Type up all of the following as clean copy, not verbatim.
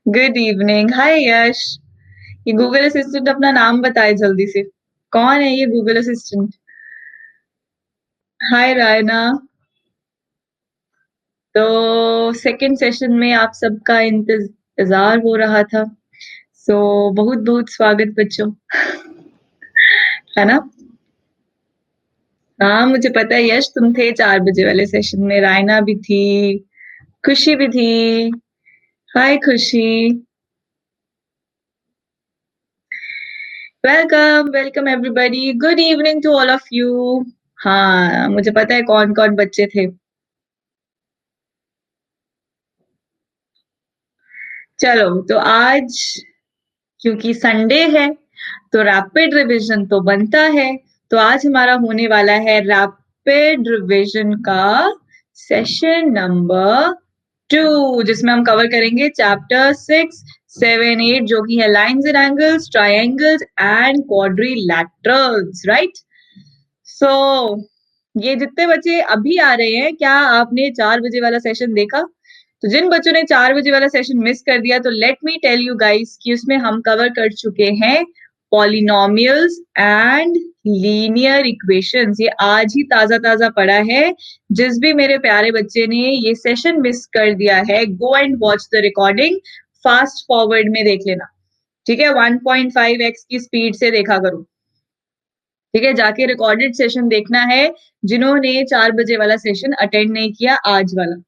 Good evening. हाय यश। ये Google assistant अपना नाम बताए जल्दी से। कौन है ये गूगल असिस्टेंट? हाय रायना। तो सेकंड सेशन में आप सबका इंतजार हो रहा था। सो बहुत बहुत स्वागत बच्चों। है ना? हाँ, मुझे पता है यश, तुम थे 4 बजे वाले सेशन में। रायना भी थी, खुशी भी थी। Hi Khushi. Welcome welcome everybody. Good evening to all of you. हाँ, मुझे पता है कौन कौन बच्चे थे। चलो तो आज क्योंकि संडे है तो रैपिड रिवीजन तो बनता है। तो आज हमारा होने वाला है रैपिड रिवीजन का सेशन नंबर 2, जिसमें हम कवर करेंगे चैप्टर 6, 7, 8, जो कि है lines and angles, triangles and quadrilaterals. Right? So ये जितने बच्चे अभी आ रहे हैं, क्या आपने 4 बजे वाला सेशन देखा? तो जिन बच्चों ने 4 बजे वाला सेशन मिस कर दिया, तो let me tell you guys कि उसमें हम कवर कर चुके हैं पॉलिनोमियल्स एंड लीनियर इक्वेशंस। ये आज ही ताजा ताजा पढ़ा है। जिस भी मेरे प्यारे बच्चे ने ये सेशन मिस कर दिया है, go and watch the recording. Fast forward में देख लेना, ठीक है? 1.5x की स्पीड से देखा करो, ठीक है? जाके रिकॉर्डेड सेशन देखना है जिन्होंने 4 बजे वाला सेशन अटेंड नहीं किया, आज वाला।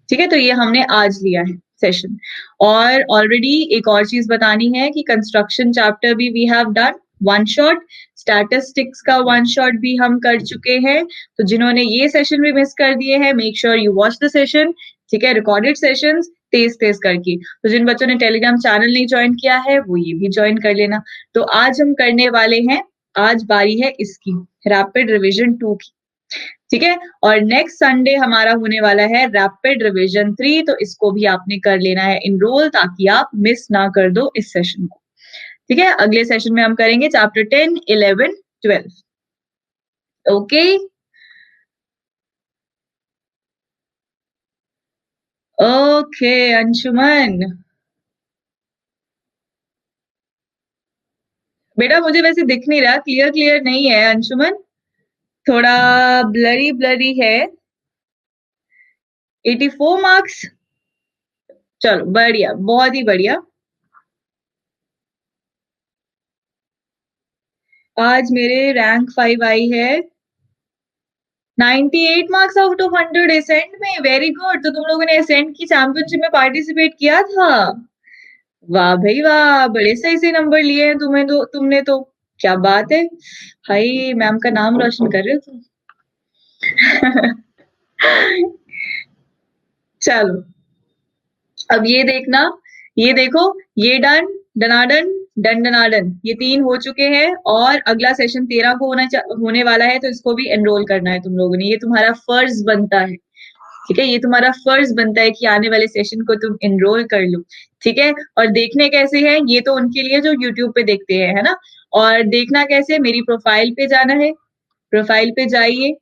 ठीक है? तो ये हमने आज लिया है सेशन। और ऑलरेडी एक और चीज बतानी है कि कंस्ट्रक्शन चैप्टर भी we have done one shot. Statistics का वन शॉट भी हम कर चुके हैं। तो जिन्होंने ये सेशन भी मिस कर दिए हैं, make sure you watch the session, ठीक है? रिकॉर्डेड सेशंस तेज तेज करके। तो जिन बच्चों ने टेलीग्राम चैनल नहीं ज्वाइन किया है, वो ये भी ज्वाइन कर लेना। तो आज हम करने वाले हैं, आज बारी है इसकी, रैपिड रिविजन 2 की, ठीक है? और नेक्स्ट संडे हमारा होने वाला है रैपिड रिवीजन 3, तो इसको भी आपने कर लेना है इनरोल, ताकि आप मिस ना कर दो इस सेशन को, ठीक है? अगले सेशन में हम करेंगे चैप्टर 10, 11, 12। ओके ओके अंशुमन, बेटा मुझे वैसे दिख नहीं रहा, क्लियर क्लियर नहीं है अंशुमन, थोड़ा ब्लरी ब्लरी है। 84 मार्क्स, चलो बढ़िया, बहुत ही बढ़िया। आज मेरे रैंक 5 आई है 98 मार्क्स आउट ऑफ 100 एसेंट में। Very good. तो तुम लोगों ने एसेंट की चैंपियनशिप में पार्टिसिपेट किया था? वाह भाई वाह, बड़े सही से नंबर लिए हैं तुम्हें तो, तुमने तो। क्या बात है भाई, मैम का नाम रोशन कर रहे हो तुम। चलो अब ये देखना, ये देखो, ये डन, डनाडन, डन डनाडन, ये 3 हो चुके हैं। और अगला सेशन 13 को होने वाला है, तो इसको भी एनरोल करना है तुम लोगों ने। ये तुम्हारा फर्ज बनता है, ठीक है? ये तुम्हारा फर्ज बनता है कि आने वाले सेशन को तुम एनरोल कर लो, ठीक है? और देखने कैसे हैं, ये तो उनके लिए जो यूट्यूब पे देखते हैं, है ना? और देखना कैसे, मेरी प्रोफाइल पे जाना है, प्रोफाइल पे जाइए,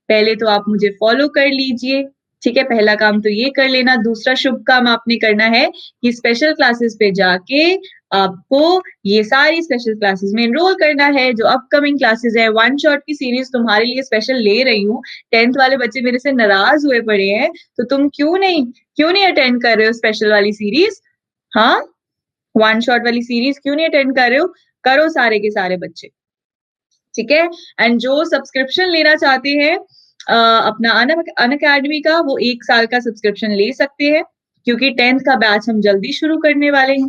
पहले तो आप मुझे फॉलो कर लीजिए, ठीक है? पहला काम तो ये कर लेना। दूसरा शुभ काम आपने करना है कि स्पेशल क्लासेस पे जाके आपको ये सारी स्पेशल क्लासेस में एनरोल करना है। जो अपकमिंग क्लासेस है, वन शॉट की सीरीज तुम्हारे लिए स्पेशल ले रही हूँ। 10th वाले बच्चे मेरे से नाराज हुए पड़े हैं, तो तुम क्यों नहीं अटेंड कर रहे हो स्पेशल वाली सीरीज? हाँ, वन शॉट वाली सीरीज क्यों नहीं अटेंड कर रहे हो? करो सारे के सारे बच्चे, ठीक है? एंड जो सब्सक्रिप्शन लेना चाहते हैं अपना अन अकेडमी का, वो 1 साल का सब्सक्रिप्शन ले सकते हैं, क्योंकि 10th का बैच हम जल्दी शुरू करने वाले हैं,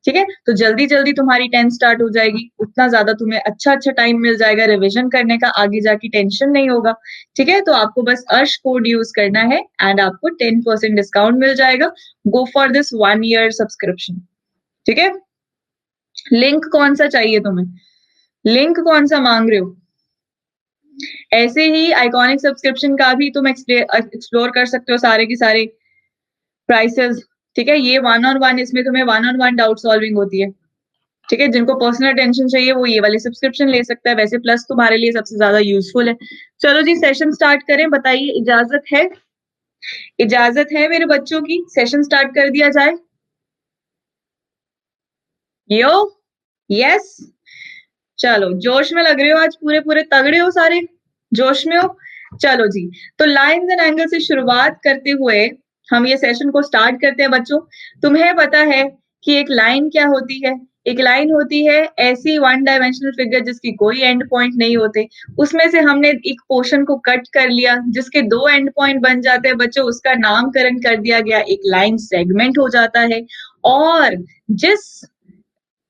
ठीक है? तो जल्दी जल्दी तुम्हारी 10th स्टार्ट हो जाएगी, उतना ज्यादा तुम्हें अच्छा अच्छा टाइम मिल जाएगा रिविजन करने का, आगे जाके टेंशन नहीं होगा, ठीक है? तो आपको बस अर्श कोड यूज करना है एंड आपको 10% डिस्काउंट मिल जाएगा। Go for this 1 year subscription, ठीक है? लिंक कौन सा चाहिए तुम्हें? लिंक कौन सा मांग रहे हो? ऐसे ही आइकॉनिक सब्सक्रिप्शन का भी तुम एक्सप्लोर कर सकते हो सारे के सारे प्राइसेस, ठीक है? ये वन ऑन वन, इसमें तुम्हें one on one doubt solving होती है, ठीक है? जिनको पर्सनल अटेंशन चाहिए वो ये वाले सब्सक्रिप्शन ले सकता है। वैसे प्लस तुम्हारे लिए सबसे ज्यादा यूजफुल है। चलो जी सेशन स्टार्ट करें, बताइए, इजाजत है? इजाजत है मेरे बच्चों की, सेशन स्टार्ट कर दिया जाए? यो यस, चलो जोश में लग रहे हो आज, पूरे पूरे तगड़े हो सारे, जोश में हो। चलो जी, तो लाइंस एंड एंगल से शुरुआत करते हुए हम ये सेशन को स्टार्ट करते हैं बच्चों। तुम्हें पता है कि एक लाइन क्या होती है? एक लाइन होती है ऐसी वन डायमेंशनल फिगर जिसकी कोई एंड पॉइंट नहीं होते। उसमें से हमने एक पोर्शन को कट कर लिया जिसके दो एंड पॉइंट बन जाते हैं बच्चों, उसका नामकरण कर दिया गया, एक लाइन सेगमेंट हो जाता है। और जिस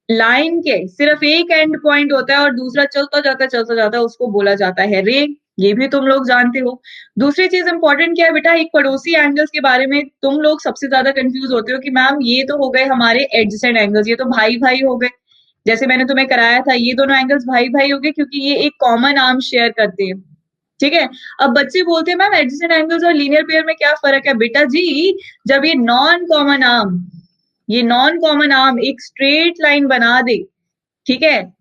लाइन के सिर्फ एक एंड पॉइंट होता है और दूसरा चलता जाता उसको बोला जाता है रे। ये भी तुम लोग जानते हो। दूसरी चीज इंपॉर्टेंट क्या है बेटा, एक पड़ोसी एंगल्स के बारे में तुम लोग सबसे ज्यादा कंफ्यूज होते हो कि मैम ये तो हो गए हमारे एडजेसेंट एंगल्स, ये तो भाई भाई हो गए। जैसे मैंने तुम्हें कराया था, ये दोनों एंगल्स भाई भाई हो गए क्योंकि ये एक कॉमन आर्म शेयर करते हैं। ठीक है। अब बच्चे बोलते हैं मैम एडजेसेंट एंगल्स और लीनियर पेयर में क्या फर्क है? बेटा जी, जब ये नॉन कॉमन आर्म एक स्ट्रेट लाइन बना दे, ठीक है,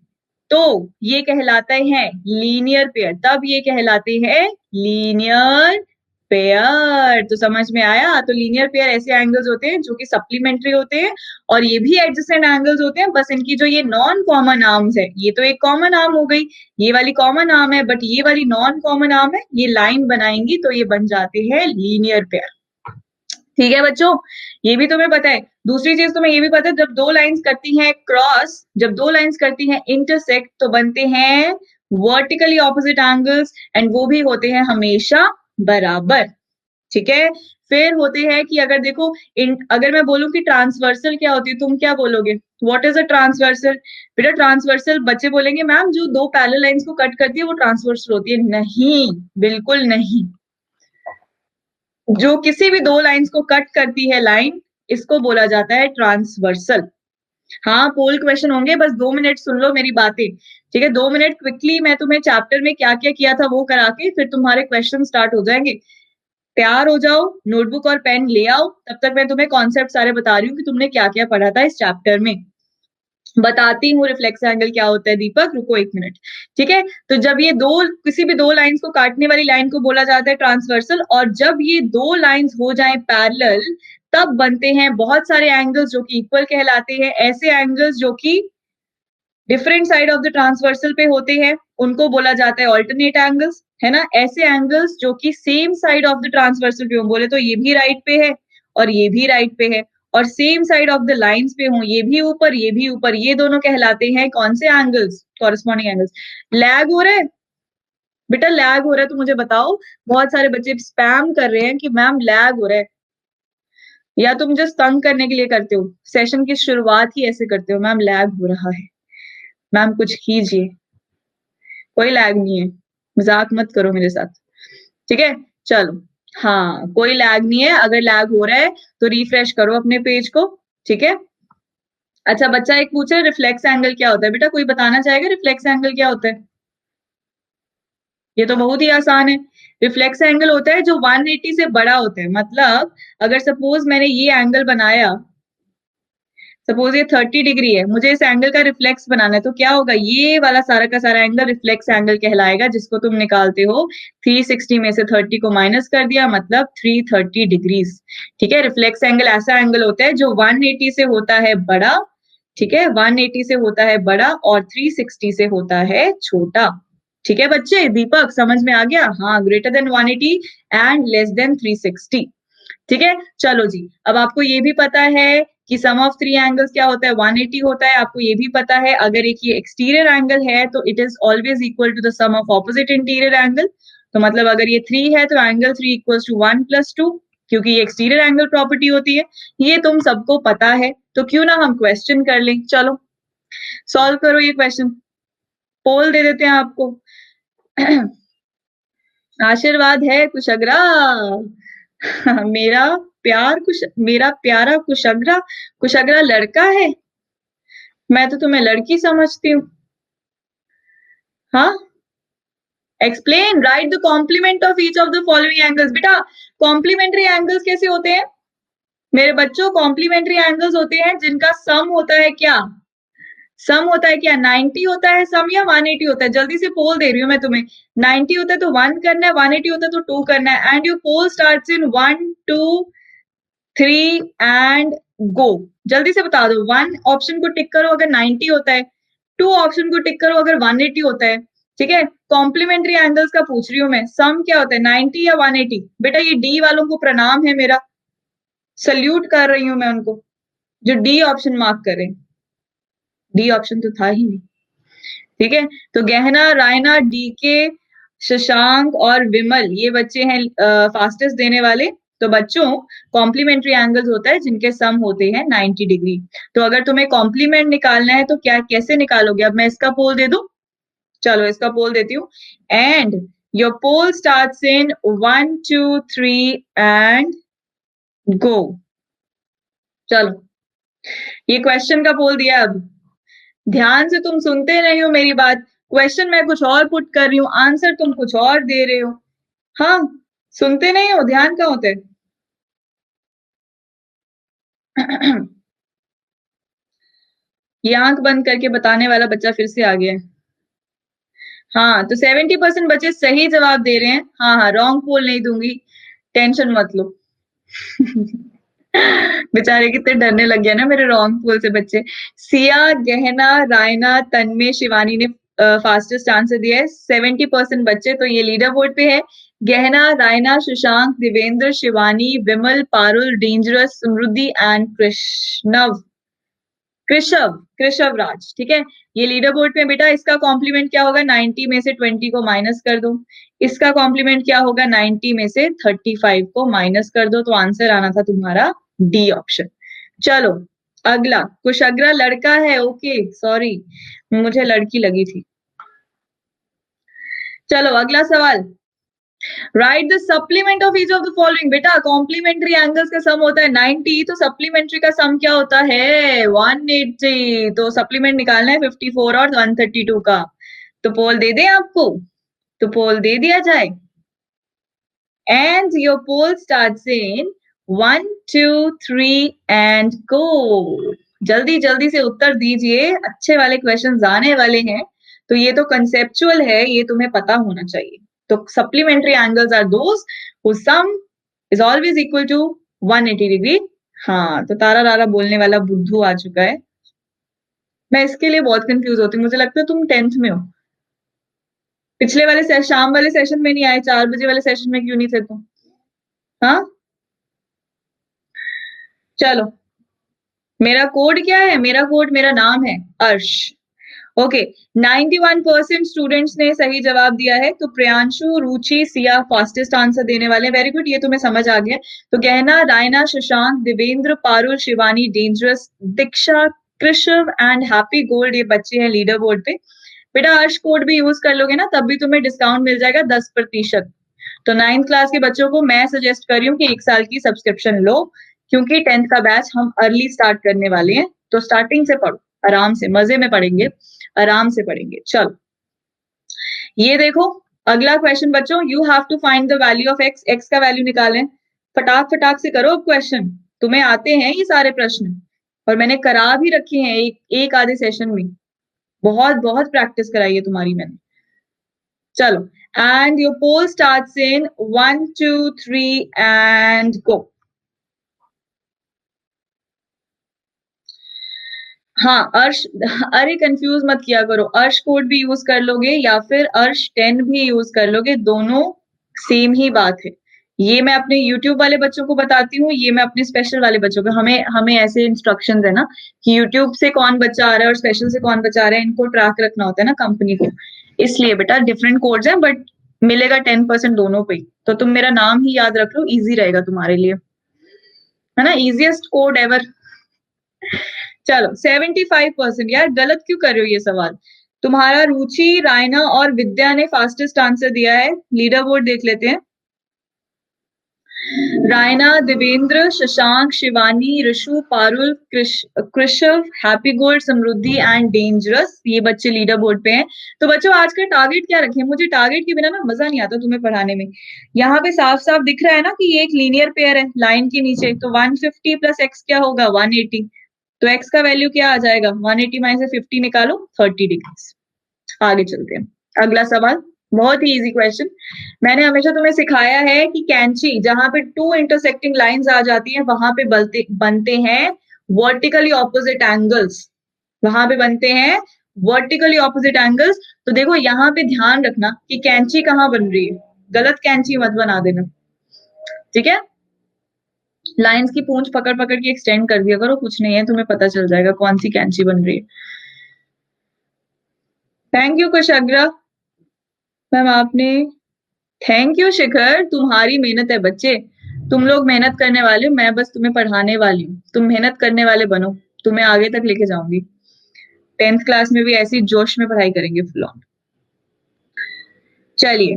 तो ये कहलाते हैं लीनियर पेयर, तब ये कहलाते हैं लीनियर पेयर। तो समझ में आया? तो लीनियर पेयर ऐसे एंगल्स होते हैं जो कि सप्लीमेंट्री होते हैं और ये भी एडजेसेंट एंगल्स होते हैं, बस इनकी जो ये नॉन कॉमन आर्म्स है, ये तो एक कॉमन आर्म हो गई, ये वाली कॉमन आर्म है, बट ये वाली नॉन कॉमन आर्म है, ये लाइन बनाएंगी तो ये बन जाते हैं लीनियर पेयर। ठीक है बच्चों, ये भी तुम्हें पता है। दूसरी चीज तुम्हें ये भी पता है, जब दो लाइंस करती हैं क्रॉस, जब दो लाइंस करती हैं इंटरसेक्ट तो बनते हैं वर्टिकली ऑपोजिट एंगल्स, एंड वो भी होते हैं हमेशा बराबर। ठीक है। फिर होते हैं कि अगर देखो अगर मैं बोलूं कि ट्रांसवर्सल क्या होती है, तुम क्या बोलोगे? What is a transversal? बेटा ट्रांसवर्सल बच्चे बोलेंगे मैम जो दो पैरेलल लाइंस को कट करती है वो ट्रांसवर्सल होती है। नहीं, बिल्कुल नहीं। जो किसी भी दो लाइंस को कट करती है लाइन, इसको बोला जाता है ट्रांसवर्सल। हाँ, पोल क्वेश्चन होंगे, बस 2 मिनट सुन लो मेरी बातें। ठीक है, 2 मिनट क्विकली मैं तुम्हें चैप्टर में क्या क्या किया था वो करा के फिर तुम्हारे क्वेश्चन स्टार्ट हो जाएंगे। तैयार हो जाओ, नोटबुक और पेन ले आओ, तब तक मैं तुम्हें कॉन्सेप्ट सारे बता रही हूँ कि तुमने क्या क्या पढ़ा था इस चैप्टर में। बताती हूँ रिफ्लेक्स एंगल क्या होता है। दीपक रुको 1 मिनट। ठीक है, तो जब ये दो किसी भी दो लाइंस को काटने वाली लाइन को बोला जाता है ट्रांसवर्सल, और जब ये दो लाइंस हो जाएं पैरेलल तब बनते हैं बहुत सारे एंगल्स जो कि इक्वल कहलाते हैं। ऐसे एंगल्स जो कि different side of the transversal पे होते हैं उनको बोला जाता है ऑल्टरनेट एंगल्स, है ना। ऐसे एंगल्स जो कि same side of the transversal पे हो, बोले तो ये भी राइट पे है और ये भी राइट पे है और same side of the lines पे हो, ये भी ऊपर ये भी ऊपर, ये दोनों कहलाते हैं कौन से एंगल्स? Corresponding angles. लैग हो रहा है बेटा? लैग हो रहा है तो मुझे बताओ। बहुत सारे बच्चे स्पैम कर रहे हैं कि मैम लैग हो रहा है, या तुम जस्ट तंग करने के लिए करते हो, सेशन की शुरुआत ही ऐसे करते हो, मैम लैग हो रहा है, मैम कुछ कीजिए। कोई लैग नहीं है, मजाक मत करो मेरे साथ। ठीक है, चलो। हाँ, कोई लैग नहीं है। अगर लैग हो रहा है तो रिफ्रेश करो अपने पेज को। ठीक है। अच्छा, बच्चा एक पूछ रहा है रिफ्लेक्स एंगल क्या होता है? बेटा कोई बताना चाहेगा रिफ्लेक्स एंगल क्या होता है? ये तो बहुत ही आसान है। रिफ्लेक्स एंगल होता है जो 180 से बड़ा होता है। मतलब अगर सपोज मैंने ये एंगल बनाया, सपोज ये 30 डिग्री है, मुझे इस एंगल का रिफ्लेक्स बनाना है, तो क्या होगा? ये वाला सारा का सारा एंगल रिफ्लेक्स एंगल कहलाएगा, जिसको तुम निकालते हो 360 में से 30 को माइनस कर दिया, मतलब 330 डिग्रीज। ठीक है, रिफ्लेक्स एंगल ऐसा एंगल होता है जो 180 से होता है बड़ा, ठीक है, 180 से होता है बड़ा और 360 से होता है छोटा। ठीक है बच्चे, दीपक समझ में आ गया? हाँ, greater than 180 and less than 360। ठीक है, चलो जी। अब आपको ये भी पता है कि सम ऑफ थ्री एंगल्स क्या होता है? 180 होता है। आपको ये भी पता है अगर एक ये एक्सटीरियर एंगल है तो it is always equal to the sum of opposite interior angle. तो मतलब अगर ये 3 है तो एंगल 3 इक्वल्स टू 1 + 2, क्योंकि ये एक्सटीरियर एंगल प्रॉपर्टी होती है। ये तुम सबको पता है, तो क्यों ना हम क्वेश्चन कर लें। चलो सॉल्व करो ये क्वेश्चन, पोल दे देते हैं आपको। आशीर्वाद है कुशग्रा। मेरा मेरा प्यारा कुशग्रा। कुशग्रा लड़का है? मैं तो तुम्हें लड़की समझती हूँ। हाँ, explain, right the complement of each of the following angles. बेटा कॉम्प्लीमेंट्री एंगल्स कैसे होते हैं मेरे बच्चों? कॉम्प्लीमेंट्री एंगल्स होते हैं जिनका सम होता है क्या? सम होता है क्या? 90 होता है सम या 180 होता है? जल्दी से पोल दे रही हूँ मैं तुम्हें। 90 होता है तो 1 करना है, 180 होता है तो 2 करना है, and your poll starts in 1 2 3 and go, जल्दी से बता दो। 1 ऑप्शन को टिक करो अगर 90 होता है, 2 ऑप्शन को टिक करो अगर 180 होता है, ठीक है। कॉम्प्लीमेंट्री एंगल्स का पूछ रही हूँ मैं, सम क्या होता है 90 या 180? बेटा ये डी वालों को प्रणाम है मेरा, सल्यूट कर रही हूँ मैं उनको जो डी ऑप्शन मार्क करें। डी ऑप्शन तो था ही नहीं, ठीक है। तो गहना, रायना, डीके, शशांक और विमल ये बच्चे हैं फास्टेस्ट देने वाले। तो बच्चों कॉम्प्लीमेंट्री एंगल्स होता है जिनके सम होते हैं 90 डिग्री। तो अगर तुम्हें कॉम्प्लीमेंट निकालना है तो क्या कैसे निकालोगे? अब मैं इसका पोल दे दूं, चलो इसका पोल देती हूँ। And your poll starts in 1 2 3 and go. चलो ये क्वेश्चन का पोल दिया। अब ध्यान से तुम सुनते नहीं हो मेरी बात, क्वेश्चन मैं कुछ और पुट कर रही हूँ, आंसर तुम कुछ और दे रहे हो। हाँ, सुनते नहीं हो, ध्यान कहाँ होते? ये आंख बंद करके बताने वाला बच्चा फिर से आ गया है। हाँ, तो 70% बच्चे सही जवाब दे रहे हैं। हाँ हाँ, रॉन्ग पोल नहीं दूंगी, टेंशन मत लो। बेचारे कितने डरने लग गए ना मेरे रॉन्ग पोल से बच्चे। सिया, गहना, रायना, तन्मय, शिवानी ने फास्टेस्ट आंसर दिया है। 70% बच्चे तो ये लीडर बोर्ड पे है। गहना, रायना, शशांक, देवेंद्र, शिवानी, विमल, पारुल, डेंजरस, समृद्धि एंड कृष्णव, कृषव, कृषव राज, ठीक है। ये लीडर बोर्ड पे बेटा। इसका कॉम्प्लीमेंट क्या होगा? 90 में से 20 को माइनस कर दो। इसका कॉम्प्लीमेंट क्या होगा? 90 में से 35 को माइनस कर दो। तो आंसर आना था तुम्हारा डी ऑप्शन। चलो अगला, कुशाग्रा लड़का है, ओके सॉरी मुझे लड़की लगी थी। चलो अगला सवाल, right the supplement of each of the following. बेटा कॉम्प्लीमेंट्री एंगल्स का सम होता है 90, तो सप्लीमेंट्री का सम क्या होता है? 180। तो सप्लीमेंट निकालना है 54 और 132 का। तो पोल दे दें आपको? तो पोल दे दिया जाए। And your poll starts in 1 2 3 and go. जल्दी जल्दी से उत्तर दीजिए, अच्छे वाले क्वेश्चंस आने वाले हैं। तो ये तो कंसेप्चुअल है, ये तुम्हें पता होना चाहिए। तो supplementary angles are those whose sum is always equal to 180 degree. हाँ, तो तारा रारा बोलने वाला बुद्धू आ चुका है। मैं इसके लिए बहुत कंफ्यूज होती हूँ, मुझे लगता है तुम 10th में हो। पिछले वाले शाम वाले सेशन में नहीं आए, 4 बजे वाले सेशन में क्यों नहीं थे तुम? हाँ चलो, मेरा कोड क्या है? मेरा कोड, मेरा नाम है अर्श। ओके, 91% स्टूडेंट्स ने सही जवाब दिया है। तो प्रियांशु, रुचि, सिया फास्टेस्ट आंसर देने वाले। वेरी गुड, ये तुम्हें समझ आ गया। तो Gahna, Raina, Shashank, Devendra, Parul, Shivani, dangerous, Diksha, Krishav and happy gold ये बच्चे हैं लीडर बोर्ड पे। बेटा अर्श कोड भी यूज कर लोगे ना, तब भी तुम्हें डिस्काउंट मिल जाएगा 10%। तो 9th क्लास के बच्चों को मैं सजेस्ट कर रही हूँ कि 1 साल की सब्सक्रिप्शन लो, क्योंकि 10th का बैच हम अर्ली स्टार्ट करने वाले हैं। तो स्टार्टिंग से पढ़ो, आराम से, मजे में पढ़ेंगे, आराम से पढ़ेंगे। चलो ये देखो अगला क्वेश्चन बच्चों, you have to find the value of x. X का वैल्यू निकालें, फटाक फटाक से करो अब क्वेश्चन, तुम्हें आते हैं ये सारे प्रश्न और मैंने करा भी रखे हैं एक आधे सेशन में। बहुत बहुत प्रैक्टिस कराई है तुम्हारी मैंने। चलो, and your poll starts in 1 2 3 and go. हाँ अर्श, अरे कंफ्यूज मत किया करो, अर्श कोड भी यूज कर लोगे या फिर अर्श 10 भी यूज कर लोगे, दोनों सेम ही बात है। ये मैं अपने YouTube वाले बच्चों को बताती हूँ, ये मैं अपने स्पेशल वाले बच्चों को, हमें हमें ऐसे इंस्ट्रक्शंस है ना कि YouTube से कौन बच्चा आ रहा है और स्पेशल से कौन बच्चा आ रहा है, इनको ट्रैक रखना होता है ना कंपनी को। इसलिए बेटा डिफरेंट कोड्स हैं, बट मिलेगा 10% दोनों पे ही। तो तुम मेरा नाम ही याद रख लो, इजी रहेगा तुम्हारे लिए, है ना, इजिएस्ट कोड एवर। चलो 75%, यार गलत क्यों कर रहे हो ये सवाल? तुम्हारा रुचि, रायना और विद्या ने फास्टेस्ट आंसर दिया है। लीडर बोर्ड देख लेते हैं। Raina, Devendra, Shashank, Shivani, Rishu, Parul, Krishav, happy gold, Samriddhi and dangerous ये बच्चे लीडर बोर्ड पे हैं। तो बच्चों आज का टारगेट क्या रखें? मुझे टारगेट के बिना ना मजा नहीं आता तुम्हें पढ़ाने में। यहाँ पे साफ साफ दिख रहा है ना कि ये एक लीनियर पेयर है लाइन के नीचे। तो 150 प्लस एक्स क्या होगा? 180। तो x का वैल्यू क्या आ जाएगा? 180 में से 50 निकालो, 30 डिग्री। आगे चलते हैं, अगला सवाल बहुत ही इजी क्वेश्चन। मैंने हमेशा तुम्हें सिखाया है कि कैंची जहां पे 2 इंटरसेक्टिंग लाइंस आ जाती हैं वहां पे बनते हैं वर्टिकली ऑपोजिट एंगल्स, वहां पे बनते हैं वर्टिकली ऑपोजिट एंगल्स। तो देखो यहाँ पे ध्यान रखना कि कैंची कहाँ बन रही है, गलत कैंची मत बना देना, ठीक है। लाइंस की पूंछ पकड़ पकड़ के एक्सटेंड कर दिया करो, कुछ नहीं है, तुम्हें पता चल जाएगा कौन सी कैंची बन रही है। थैंक यू कुशाग्रा मैम, आपने, थैंक यू शिखर, तुम्हारी मेहनत है बच्चे, तुम लोग मेहनत करने वाले हो, मैं बस तुम्हें पढ़ाने वाली हूँ, तुम मेहनत करने वाले बनो, तुम्हें आगे तक लेके जाऊंगी। 10th क्लास में भी ऐसी जोश में पढ़ाई करेंगे फुल ऑन। चलिए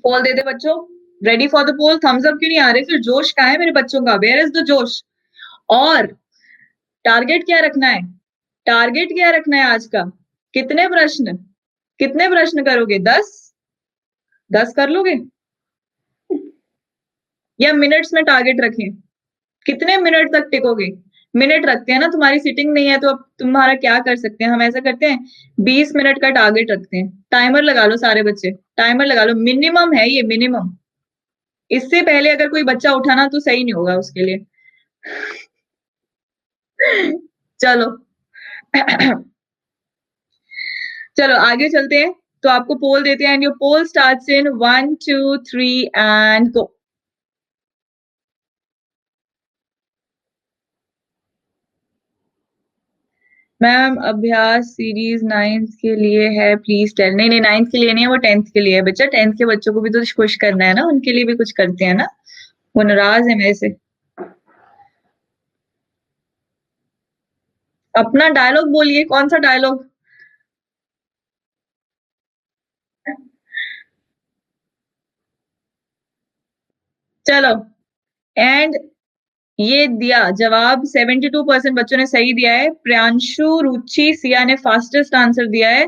पोल दे दे बच्चों, ready for the poll. Thumbs up क्यों नहीं आ रहे, फिर जोश कहाँ है मेरे बच्चों का, वेयर इज द जोश। और टारगेट क्या रखना है, टारगेट क्या रखना है आज का, कितने प्रश्न, कितने प्रश्न करोगे, 10 कर लोगे, या मिनट्स में टारगेट रखें, कितने मिनट तक टिकोगे। मिनट रखते हैं ना, तुम्हारी सिटिंग नहीं है तो अब तुम्हारा क्या कर सकते हैं, हम ऐसा करते हैं 20 मिनट का टारगेट रखते हैं। टाइमर लगा लो सारे बच्चे, टाइमर लगा लो, मिनिमम है ये, मिनिमम। इससे पहले अगर कोई बच्चा उठाना तो सही नहीं होगा उसके लिए। चलो चलो आगे चलते हैं, तो आपको पोल देते हैं, and your poll starts in 1 2 3 and go. Ma'am Abhyas series 9th के लिए है, प्लीज टेल। नहीं नहीं 9th के लिए नहीं है, वो 10th के लिए है बच्चा, 10th के बच्चों को भी तो खुश करना है ना, उनके लिए भी कुछ करते हैं ना, वो नाराज है मेरे से। अपना डायलॉग बोलिए, कौन सा डायलॉग। चलो एंड ये दिया जवाब, 72% बच्चों ने सही दिया है। प्रियांशु, रुचि, सिया ने फास्टेस्ट आंसर दिया है,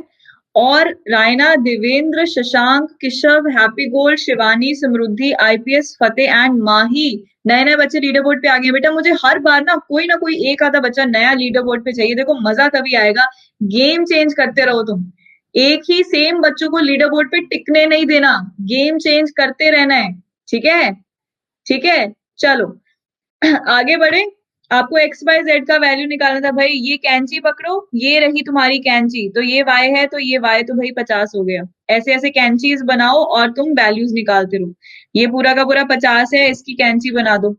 और Raina, Devendra, Shashank, Keshav, happy gold, Shivani, Samriddhi, IPS, Fateh and Mahi नए नए बच्चे लीडर बोर्ड पे आ गए। बेटा मुझे हर बार ना कोई एक आधा बच्चा नया लीडर बोर्ड पे चाहिए, देखो मजा तभी आएगा, गेम चेंज करते रहो तुम, एक ही सेम बच्चों को लीडर बोर्ड पे टिकने नहीं देना, गेम चेंज करते रहना है, ठीक है, ठीक है। चलो आगे बढ़े, आपको एक्स वाई जेड का वैल्यू निकालना था भाई, ये कैंची पकड़ो, ये रही तुम्हारी कैंची, तो ये y है, तो ये y तो भाई 50 हो गया। ऐसे ऐसे कैंचीज बनाओ और तुम वैल्यूज निकालते रहो, ये पूरा का पूरा 50 है, इसकी कैंची बना दो,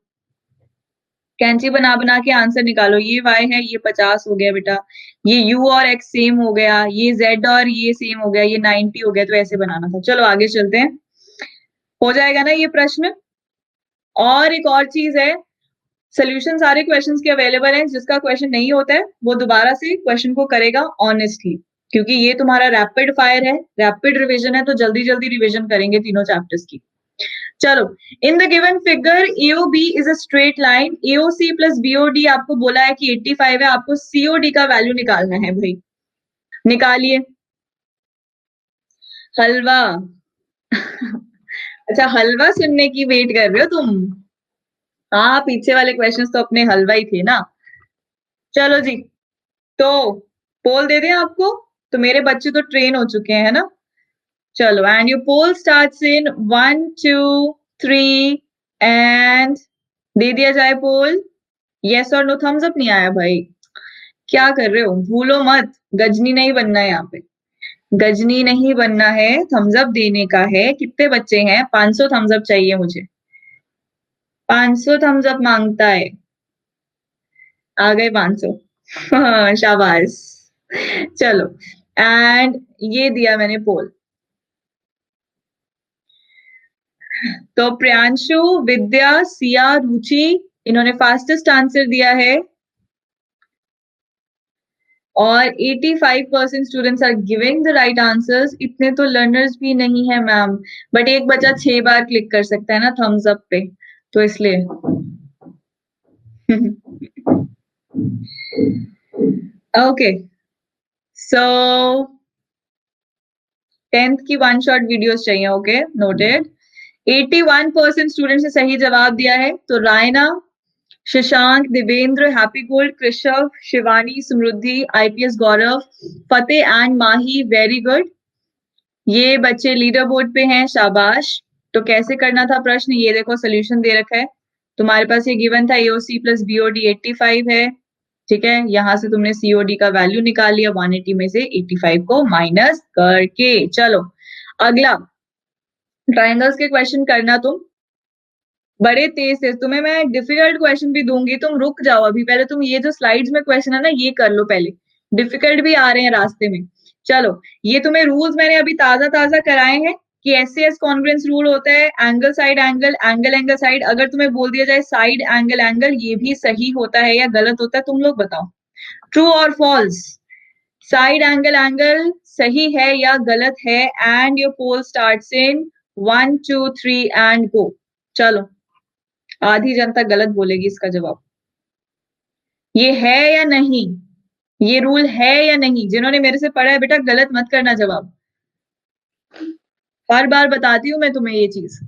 कैंची बना बना के आंसर निकालो, ये y है, ये 50 हो गया बेटा, ये u और x सेम हो गया, ये z और ये सेम हो गया, ये 90 हो गया, तो ऐसे बनाना था। चलो आगे चलते हैं, हो जाएगा ना ये प्रश्न। और एक और चीज है, सोल्यूशन सारे क्वेश्चंस के अवेलेबल हैं, जिसका क्वेश्चन नहीं होता है वो दोबारा से क्वेश्चन को करेगा ऑनेस्टली, क्योंकि ये तुम्हारा रैपिड फायर है, रैपिड रिवीजन है, तो जल्दी जल्दी रिवीजन करेंगे तीनों चैप्टर्स की। चलो, in the given figure AOB is a straight line, AOC plus BOD आपको बोला है कि 85 है, आपको COD का वैल्यू निकालना है भाई, निकालिए। हलवा अच्छा हलवा सुनने की वेट कर रहे हो तुम, हाँ पीछे वाले क्वेश्चंस तो अपने हलवा ही थे ना। चलो जी, तो पोल दे दें आपको, तो मेरे बच्चे तो ट्रेन हो चुके हैं, है ना। चलो and your poll starts in 1 2 3 and दे दिया जाए पोल, यस और नो, थम्स अप नहीं आया भाई, क्या कर रहे हो, भूलो मत, गजनी नहीं बनना है यहाँ पे, गजनी नहीं बनना है, थम्स अप देने का है। कितने बच्चे हैं, 500 थम्स अप चाहिए मुझे, 500 थम्स अप मांगता है, आ गए 500 हाँ, शाबाश। चलो एंड ये दिया मैंने पोल, तो प्रियांशु, विद्या, सिया, रुचि, इन्होंने फास्टेस्ट आंसर दिया है, और 85% students are giving the right answers. इतने तो लर्नर्स भी नहीं है मैम, बट एक बच्चा 6 बार क्लिक कर सकता है ना थम्स अप पे, तो इसलिए ओके। सो 10th की वन शॉट वीडियोस चाहिए, ओके नोटेड। 81% स्टूडेंट्स ने सही जवाब दिया है, तो Raina, Shashank, Devendra, happy gold, Krishav, Shivani, Samriddhi, IPS Gaurav, Fateh and Mahi, very good, ये बच्चे लीडर बोर्ड पे हैं, शाबाश। तो कैसे करना था प्रश्न, ये देखो सोल्यूशन दे रखा है, तुम्हारे पास ये गिवन था AOC प्लस BOD 85 है, ठीक है। यहाँ से तुमने COD का वैल्यू निकाल लिया 180 में से 85 को माइनस करके। चलो अगला ट्राइंगल्स के क्वेश्चन करना तुम बड़े तेज से। तुम्हें मैं डिफिकल्ट क्वेश्चन भी दूंगी, तुम रुक जाओ अभी, पहले तुम ये जो स्लाइड्स में क्वेश्चन है ना ये कर लो पहले, डिफिकल्ट भी आ रहे हैं रास्ते में। चलो ये तुम्हें रूल्स मैंने अभी ताजा ताजा कराए हैं कि SAS कॉन्ग्रुएंस रूल होता है angle side angle, angle angle side. अगर तुम्हें बोल दिया जाए साइड एंगल एंगल, ये भी सही होता है या गलत होता है, तुम लोग बताओ ट्रू और फॉल्स। साइड एंगल एंगल सही है या गलत है? And your poll starts in 1 2 3 and go. चलो आधी जनता गलत बोलेगी इसका जवाब। ये है या नहीं, ये रूल है या नहीं? जिन्होंने मेरे से पढ़ा है बेटा गलत मत करना जवाब, बार बार बताती हूं मैं तुम्हें ये चीज।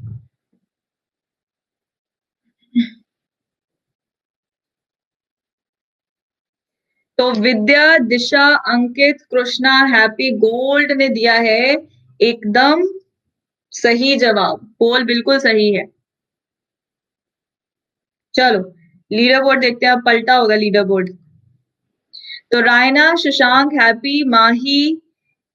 तो विद्या, दिशा, अंकित, कृष्णा, हैप्पी, गोल्ड ने दिया है एकदम सही जवाब, पोल बिल्कुल सही है। चलो लीडर बोर्ड देखते हैं, अब पलटा होगा लीडर बोर्ड। तो Raina, Shashank, happy, Mahi,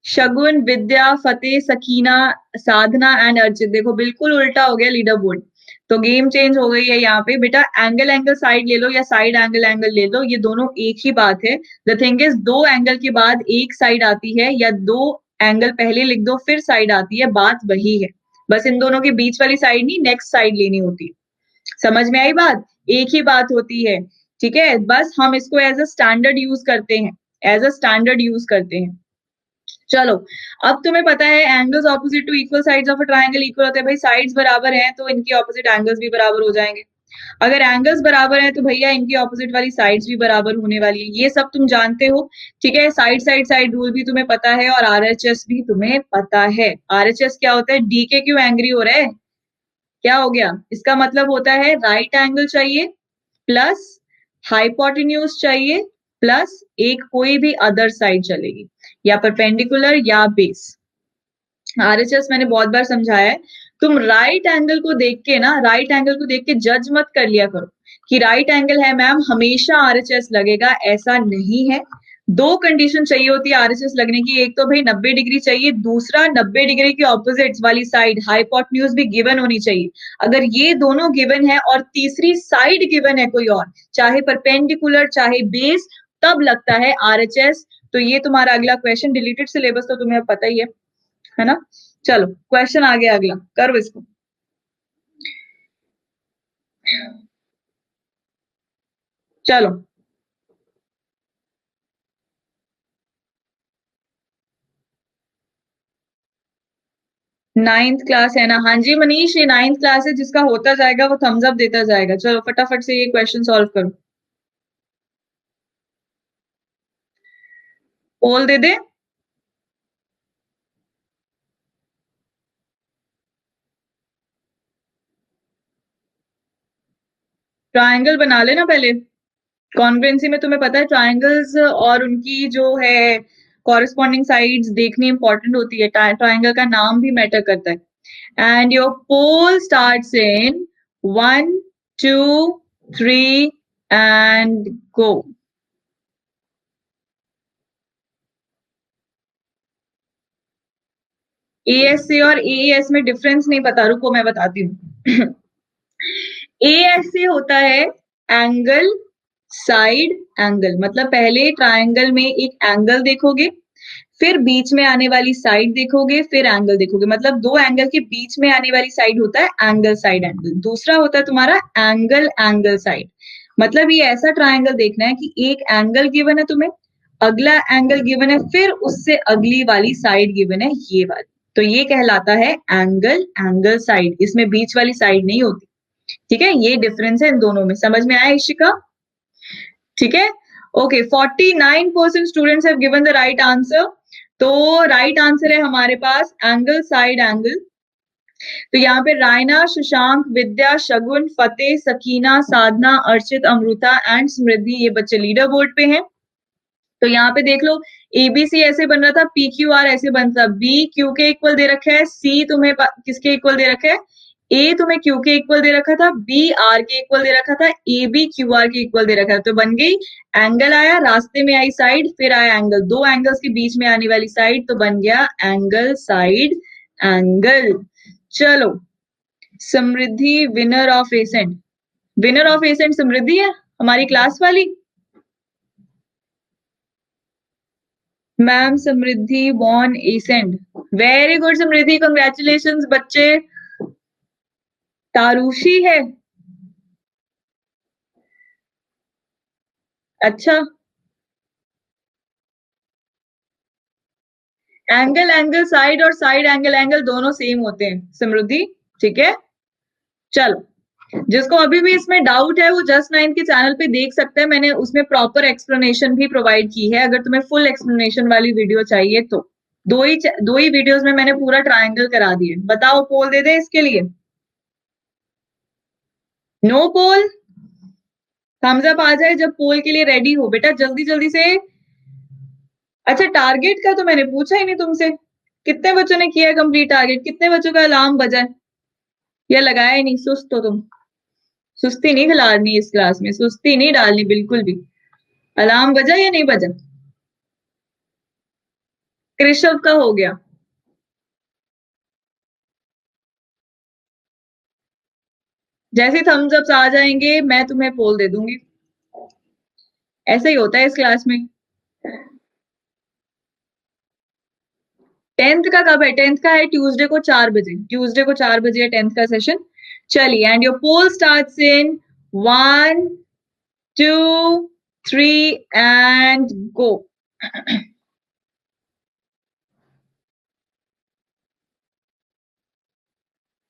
Shagun, Vidya, Fateh, Sakina, Sadhana and Archit. देखो बिल्कुल उल्टा हो गया लीडर बोर्ड, तो गेम चेंज हो गई है यहाँ पे। बेटा एंगल एंगल साइड ले लो या साइड एंगल एंगल ले लो, ये दोनों एक ही बात है। द थिंग इज दो एंगल के बाद एक साइड आती है, या दो एंगल पहले लिख दो फिर साइड आती है, बात वही है। बस इन दोनों के बीच वाली साइड नहीं, नेक्स्ट साइड लेनी होती है। समझ में आई बात? एक ही बात होती है, ठीक है। बस हम इसको एज अ स्टैंडर्ड यूज करते हैं, एज अ स्टैंडर्ड यूज करते हैं। चलो अब तुम्हें पता है angles opposite to equal sides of a triangle इक्वल होते हैं। भाई साइड्स बराबर हैं तो इनकी ऑपोजिट एंगल्स भी बराबर हो जाएंगे। अगर एंगल्स बराबर हैं तो भैया इनकी ऑपोजिट वाली साइड्स भी बराबर होने वाली है। ये सब तुम जानते हो, ठीक है। साइड साइड साइड रूल भी तुम्हें पता है और RHS भी तुम्हें पता है। RHS क्या होता है? DK क्यों एंग्री हो रहा है? क्या हो गया? इसका मतलब होता है राइट एंगल चाहिए प्लस हाइपोटेन्यूज चाहिए प्लस एक कोई भी अदर साइड चलेगी, या परपेंडिकुलर या बेस। RHS मैंने बहुत बार समझाया है। तुम राइट एंगल को देख के ना, राइट एंगल को देख के जज मत कर लिया करो कि राइट एंगल है मैम हमेशा RHS लगेगा, ऐसा नहीं है। दो कंडीशन चाहिए होती है RHS लगने की, एक तो भाई 90 डिग्री चाहिए, दूसरा 90 डिग्री की ऑपोजिट वाली साइड हाइपोटेन्यूज भी गिवन होनी चाहिए। अगर ये दोनों गिवन है और तीसरी साइड गिवन है कोई और, चाहे परपेंडिकुलर चाहे बेस, तब लगता है RHS। तो ये तुम्हारा अगला क्वेश्चन, डिलीटेड सिलेबस तो तुम्हें अब पता ही है ना। चलो क्वेश्चन आ गया अगला, करो इसको। चलो 9th क्लास है ना? हाँ जी मनीष, ये 9th क्लास है, जिसका होता जाएगा वो थम्स अप देता जाएगा। चलो फटाफट से ये क्वेश्चन सॉल्व करो। पोल दे दे। ट्रायंगल बना लेना पहले। कॉन्ग्रुएंसी में तुम्हें पता है ट्रायंगल्स और उनकी जो है कॉरेस्पॉन्डिंग साइड्स देखनी इंपॉर्टेंट होती है, ट्रायंगल का नाम भी मैटर करता है। And your poll starts in 1 2 3 and go. ASA और AES में डिफरेंस नहीं पता, रुको मैं बताती हूँ। ASA होता है एंगल साइड एंगल, मतलब पहले ट्रायंगल में एक एंगल देखोगे, फिर बीच में आने वाली साइड देखोगे, फिर एंगल देखोगे, मतलब दो एंगल के बीच में आने वाली साइड होता है एंगल साइड एंगल। दूसरा होता है तुम्हारा एंगल एंगल साइड, मतलब ये ऐसा ट्रायंगल देखना है कि एक एंगल गिवन है तुम्हें, अगला एंगल गिवन है, फिर उससे अगली वाली साइड गिवन है ये वाली, तो ये कहलाता है एंगल एंगल साइड, इसमें बीच वाली साइड नहीं होती। ठीक है, ये डिफरेंस है इन दोनों में। समझ में आया इशिका? ठीक है, okay. 49% students have given the right answer. तो राइट आंसर है हमारे पास एंगल साइड एंगल। तो यहाँ पे रायना, शशांक, विद्या, शगुन, फतेह, सकीना, साधना, अर्चित, अमृता एंड स्मृति, ये बच्चे लीडर बोर्ड पे हैं। तो यहाँ पे देख लो, ABC ऐसे बन रहा था, PQR ऐसे बनता, B Q के इक्वल दे रखा है, C तुम्हें किसके इक्वल दे रखा है? ए तुम्हें क्यू के इक्वल दे रखा था, बी आर के इक्वल दे रखा था, ए बी क्यू आर के इक्वल दे रखा था, तो बन गई एंगल आया, रास्ते में आई साइड, फिर आया एंगल, दो एंगल्स के बीच में आने वाली साइड, तो बन गया एंगल साइड एंगल। चलो, Samriddhi winner of ascent, winner of ascent Samriddhi है हमारी क्लास वाली ma'am. Samriddhi won ascent, very good Samriddhi, congratulations बच्चे। तारुषी है, अच्छा। एंगल एंगल साइड और साइड एंगल एंगल दोनों सेम होते हैं समृद्धि, ठीक है। चलो, जिसको अभी भी इसमें डाउट है वो जस्ट नाइन के चैनल पे देख सकते हैं, मैंने उसमें प्रॉपर एक्सप्लेनेशन भी प्रोवाइड की है, अगर तुम्हें फुल एक्सप्लेनेशन वाली वीडियो चाहिए तो। दो ही वीडियोस में मैंने पूरा ट्रायंगल करा दिए। बताओ, पोल दे दे इसके लिए? नो पोल? थम्स अप आ जाए जब पोल के लिए रेडी हो बेटा, जल्दी जल्दी से। अच्छा, टारगेट का तो मैंने पूछा ही नहीं तुमसे, कितने बच्चों ने किया कंप्लीट टारगेट, कितने बच्चों का अलार्म बजा है या लगाया ही नहीं? सुस्त हो तुम, सुस्ती नहीं खिलानी इस क्लास में, सुस्ती नहीं डालनी बिल्कुल भी। अलार्म बजा या नहीं बजा? कृषव का हो गया। जैसे थम्स अप्स आ जाएंगे मैं तुम्हें पोल दे दूंगी, ऐसा ही होता है इस क्लास में। 10th का कब है? 10th का है ट्यूसडे को 4 बजे, ट्यूसडे को 4 बजे है 10th का सेशन। चलिए, and your poll starts in 1 2 3 and go.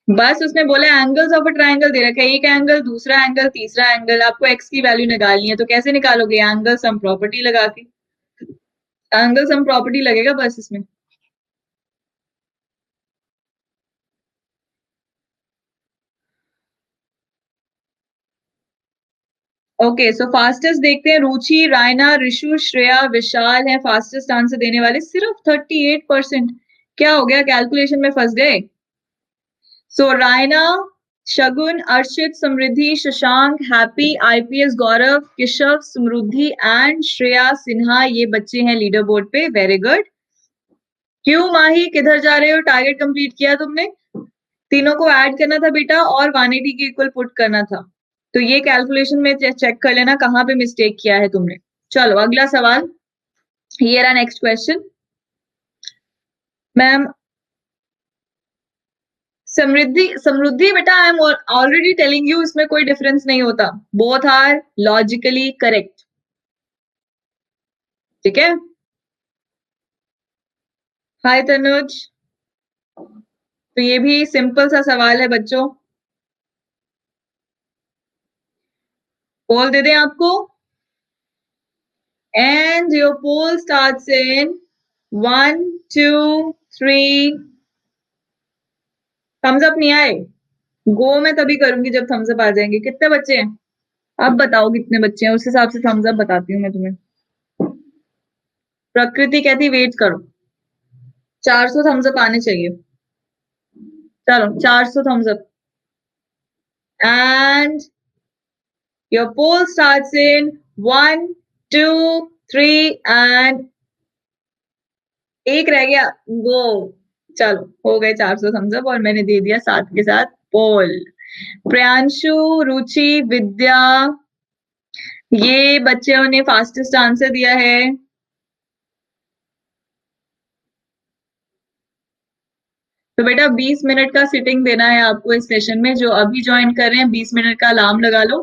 बस उसने बोला एंगल्स ऑफ अ ट्रायंगल दे रखा है, एक एंगल, दूसरा एंगल, तीसरा एंगल, आपको एक्स की वैल्यू निकालनी है, तो कैसे निकालोगे? एंगल सम प्रॉपर्टी लगा के, एंगल सम प्रॉपर्टी लगेगा बस इसमें। ओके, सो फास्टेस्ट देखते हैं, रुचि, रायना, ऋषु, श्रेया, विशाल है फास्टेस्ट आंसर देने वाले, सिर्फ 38%। क्या हो गया, कैलकुलेशन में फंस गए? So Raina, Shagun, Arshit, Samriddhi, Shashank, happy, IPS, Gaurav, Keshav, Samriddhi and Shreya Sinha, ये बच्चे हैं लीडर बोर्ड पे। Very good. क्यों माही, किधर जा रहे हो? टारगेट कंप्लीट किया तुमने? तीनों को ऐड करना था बेटा और वानिटी के इक्वल पुट करना था, तो ये कैलकुलेशन में चेक कर लेना कहाँ पे मिस्टेक किया है तुमने। चलो, अगला सवाल, here are next question. Ma'am, Samriddhi, Samriddhi बेटा, I am already telling you, इसमें कोई डिफरेंस नहीं होता, बोथ आर लॉजिकली करेक्ट, ठीक है। हाय तनुज, तो ये भी सिंपल सा सवाल है बच्चों, पोल दे दें आपको? And your poll starts in 1 2 3। Thumbs up नहीं आए? गो मैं तभी करूंगी जब थम्स अप आ जाएंगे। कितने बच्चे हैं? अब बताओ कितने बच्चे हैं, उस हिसाब से थम्स अप बताती हूँ मैं तुम्हें। प्रकृति कहती वेट करो, 400 थम्स अप आने चाहिए। चलो, 400 thumbs up, and your poll starts in 1 2 3 and एक रह गया, गो। चलो, हो गए 400 थम्स अप और मैंने दे दिया साथ के साथ पोल। प्रियांशु, रुचि, विद्या, ये बच्चों ने फास्टेस्ट आंसर दिया है। तो बेटा 20 मिनट का सिटिंग देना है आपको इस सेशन में, जो अभी ज्वाइन कर रहे हैं 20 मिनट का अलार्म लगा लो,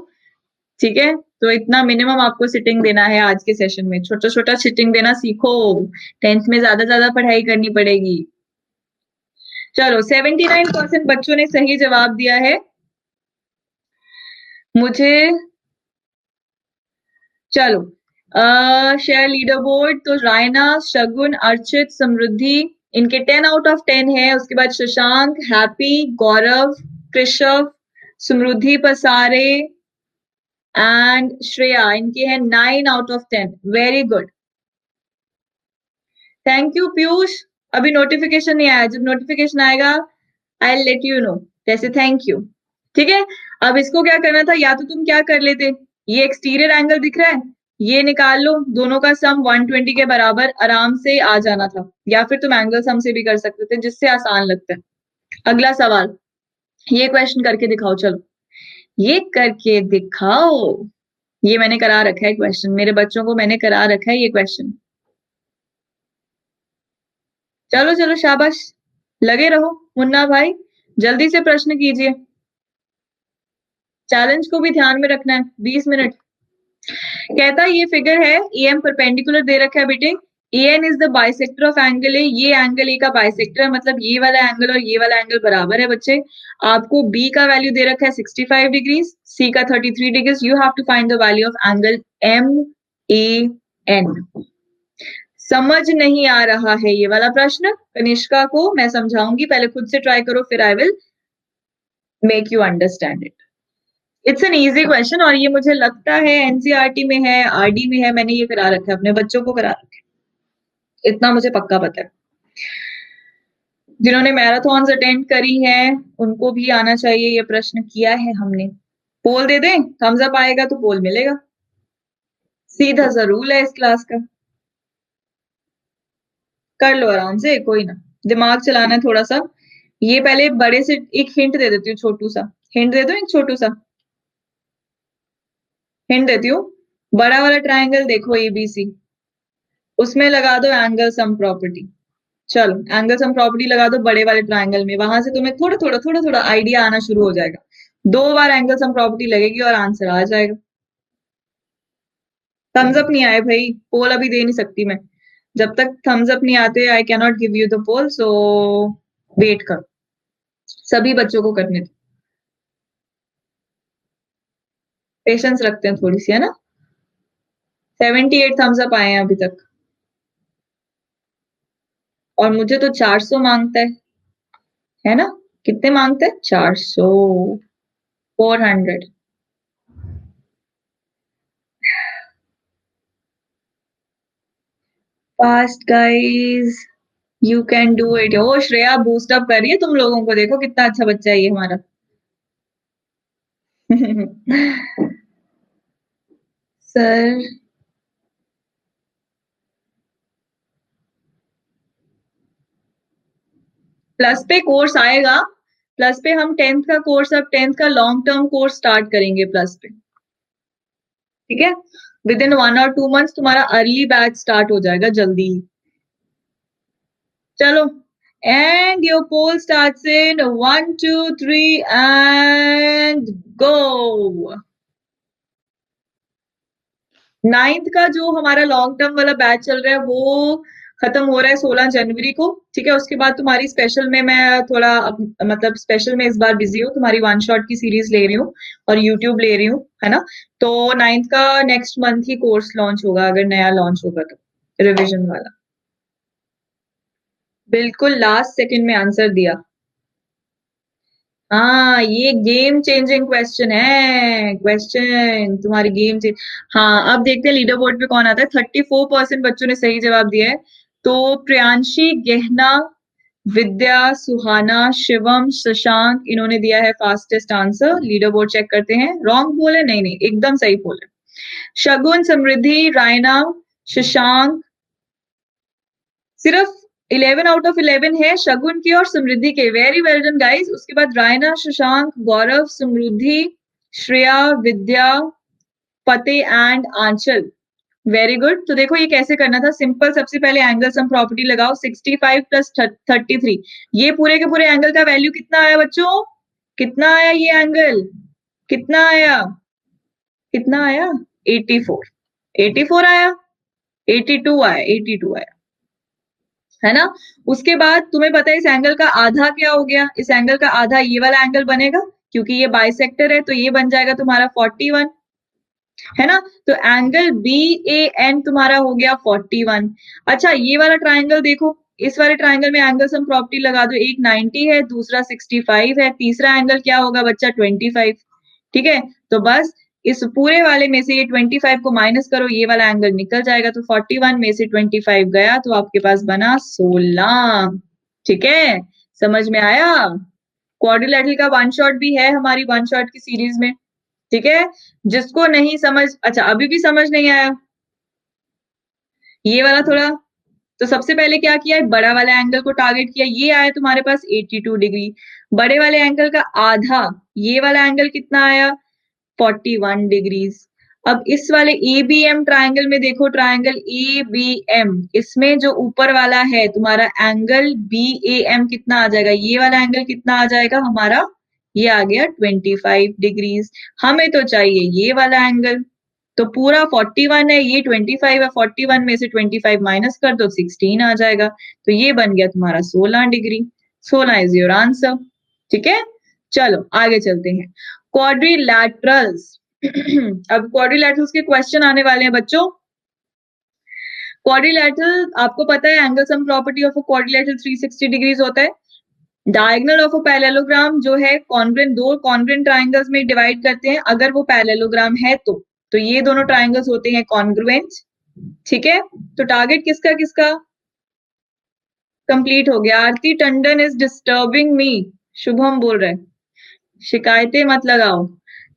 ठीक है। तो इतना मिनिमम आपको सिटिंग देना है आज के सेशन में, छोटा छोटा सिटिंग देना सीखो, 10th में ज्यादा पढ़ाई करनी पड़ेगी। चलो, 79% बच्चों ने सही जवाब दिया है। मुझे, चलो, शेयर लीडर बोर्ड, तो रायना, शगुन, अर्चित, समृद्धि, इनके 10 आउट ऑफ 10 है। उसके बाद शशांक, हैप्पी, गौरव, कृषव, समृद्धि पसारे एंड श्रेया, इनके हैं 9 out of 10। Very good, thank you Piyush. अभी नोटिफिकेशन नहीं आया, जब नोटिफिकेशन आएगा आई लेट यू नो, जैसे थैंक यू। ठीक है, अब इसको क्या करना था, या तो तुम क्या कर लेते, ये एक्सटीरियर एंगल दिख रहा है, ये निकाल लो, दोनों का सम 120 के बराबर आराम से आ जाना था, या फिर तुम एंगल सम से भी कर सकते थे, जिससे आसान लगता है। अगला सवाल, ये क्वेश्चन करके दिखाओ, चलो ये करके दिखाओ। ये मैंने करा रखा है क्वेश्चन, मेरे बच्चों को मैंने करा रखा है ये क्वेश्चन। चलो चलो शाबाश, लगे रहो मुन्ना भाई, जल्दी से प्रश्न कीजिए, चैलेंज को भी ध्यान में रखना है। 20 मिनट। कहता ये फिगर है, एम परपेंडिकुलर दे रखा है बेटे, N is the bisector of angle A, ये एंगल ए का बाइसेक्टर है, मतलब ये वाला एंगल और ये वाला एंगल बराबर है बच्चे। आपको बी का वैल्यू दे रखा है 65 डिग्रीज, सी का 33 degrees, you have to find the value of angle M A N. समझ नहीं आ रहा है ये वाला प्रश्न, कनिष्का को मैं समझाऊंगी, पहले खुद से ट्राई करो, फिर I will make you understand it. It's an easy question, और ये मुझे लगता है एनसीईआरटी में है, आरडी में है, मैंने ये करा रखा है, अपने बच्चों को करा रखा है, इतना मुझे पक्का पता है। जिन्होंने मैराथॉन्स अटेंड करी है उनको भी आना चाहिए, ये प्रश्न किया है हमने। पोल दे दें, थम्स अप आएगा तो पोल मिलेगा, सीधा सा रूल है इस क्लास का। कर लो आराम से, कोई ना, दिमाग चलाना है थोड़ा सा। ये पहले बड़े से एक हिंट दे देती हूँ, छोटू सा हिंट दे दो, एक छोटू सा हिंट देती हूँ। बड़ा वाला ट्रायंगल देखो एबीसी, उसमें लगा दो एंगल सम प्रॉपर्टी। चलो एंगल सम प्रॉपर्टी लगा दो बड़े वाले ट्रायंगल में, वहां से तुम्हें थोड़ा थोड़ा आइडिया आना शुरू हो जाएगा। 2 बार एंगल सम प्रॉपर्टी लगेगी और आंसर आ जाएगा। थम्स अप नहीं आए भाई, पोल अभी दे नहीं सकती मैं, जब तक थम्स अप नहीं आते I can not give you the poll, so wait करो, सभी बच्चों को करने दो, पेशेंस रखते हैं थोड़ी सी, है ना। 78 थम्स अप आए हैं अभी तक, और मुझे तो 400 मांगता है ना, कितने मांगते हैं, 400, 400। Fast guys, you can do it. ओ श्रेया बूस्ट अप कर रही है तुम लोगों को, देखो कितना अच्छा बच्चा है ये हमारा। सर प्लस पे कोर्स आएगा, प्लस पे हम 10th का कोर्स, अब 10th का लॉन्ग टर्म कोर्स स्टार्ट करेंगे प्लस पे, ठीक है। विद इन 1 और 2 मंथ्स तुम्हारा अर्ली बैच स्टार्ट हो जाएगा जल्दी ही। चलो, and your poll starts in 1 2 3 and go. 9th का जो हमारा लॉन्ग टर्म वाला बैच चल रहा है वो खत्म हो रहा है 16 जनवरी को, ठीक है। उसके बाद तुम्हारी स्पेशल में मैं थोड़ा मतलब स्पेशल में इस बार बिजी हूँ, तुम्हारी 1 शॉट की सीरीज ले रही हूँ और यूट्यूब ले रही हूँ, है ना। तो 9th का नेक्स्ट मंथ ही कोर्स लॉन्च होगा, अगर नया लॉन्च होगा तो, रिविजन वाला। बिल्कुल लास्ट सेकंड में आंसर दिया। हाँ ये गेम चेंजिंग क्वेश्चन है, क्वेश्चन तुम्हारी गेम चेंज। हाँ अब देखते हैं लीडर बोर्ड पे कौन आता है। 34% बच्चों ने सही जवाब दिया है, तो प्रियांशी, गहना, विद्या, सुहाना, शिवम, शशांक, इन्होंने दिया है fastest answer. Leader board check करते हैं, रॉन्ग बोले, नहीं नहीं एकदम सही बोले। शगुन, समृद्धि, रायना, शशांक, सिर्फ 11 आउट ऑफ 11 है शगुन की और समृद्धि के, वेरी वेल डन गाइस। उसके बाद रायना, शशांक, गौरव, समृद्धि, श्रेया, विद्या, फतेह एंड आंचल, वेरी गुड। तो देखो ये कैसे करना था, सिंपल, सबसे पहले एंगल सम प्रॉपर्टी लगाओ, 65 प्लस 33, ये पूरे के पूरे एंगल का वैल्यू कितना आया बच्चों, कितना आया ये एंगल, कितना आया, कितना आया, 84, 84 आया, 82 आया, 82 आया, है ना। उसके बाद तुम्हें पता है इस एंगल का आधा क्या हो गया, इस एंगल का आधा ये वाला एंगल बनेगा, क्योंकि ये बाइसेक्टर है, तो ये बन जाएगा तुम्हारा 41, है ना। तो एंगल बी ए एन तुम्हारा हो गया 41। अच्छा ये वाला ट्राइंगल देखो, इस वाले ट्राइंगल में एंगल सम प्रॉपर्टी लगा दो, एक 90 है, दूसरा 65 है, तीसरा एंगल क्या होगा बच्चा, 25, ठीक है। तो बस इस पूरे वाले में से ये 25 को माइनस करो, ये वाला एंगल निकल जाएगा, तो 41 में से 25 गया तो आपके पास बना 16, ठीक है। समझ में आया, क्वाड्रिलेटरल का वन शॉट भी है हमारी वन शॉट की सीरीज में, ठीक है। जिसको नहीं समझ, अच्छा अभी भी समझ नहीं आया ये वाला थोड़ा, तो सबसे पहले क्या किया, बड़ा वाला एंगल को टारगेट किया, ये आया तुम्हारे पास 82 डिग्री, बड़े वाले एंगल का आधा, ये वाला एंगल कितना आया 41 डिग्रीज। अब इस वाले ABM ट्रायंगल में देखो, ट्रायंगल ABM, इसमें जो ऊपर वाला है तुम्हारा एंगल BAM कितना आ जाएगा, ये वाला एंगल कितना आ जाएगा हमारा, ये आ गया 25 डिग्रीज। हमें तो चाहिए ये वाला एंगल, तो पूरा 41 है, ये 25 है, 41 में से 25 माइनस कर दो 16 आ जाएगा, तो ये बन गया तुम्हारा 16 डिग्री। 16 इज योर आंसर, ठीक है। चलो आगे चलते हैं, क्वाड्रिलैटरल्स। अब क्वाड्रिलैटरल्स के क्वेश्चन आने वाले हैं बच्चों। क्वाड्रिलैटरल आपको पता है angle sum property of a quadrilateral 360 degrees होता है। डायगोनल ऑफ अ पैरेललोग्राम जो है कॉन्ग्रुएंट, दो कॉन्ग्रुएंट ट्रायंगल्स में डिवाइड करते हैं अगर वो पैरेललोग्राम है तो ये दोनों ट्रायंगल्स होते हैं कॉन्ग्रुएंट, ठीक है। तो टारगेट किसका किसका कंप्लीट हो गया। Aarti Tandon is disturbing me, Shubham बोल रहे शिकायतें मत लगाओ।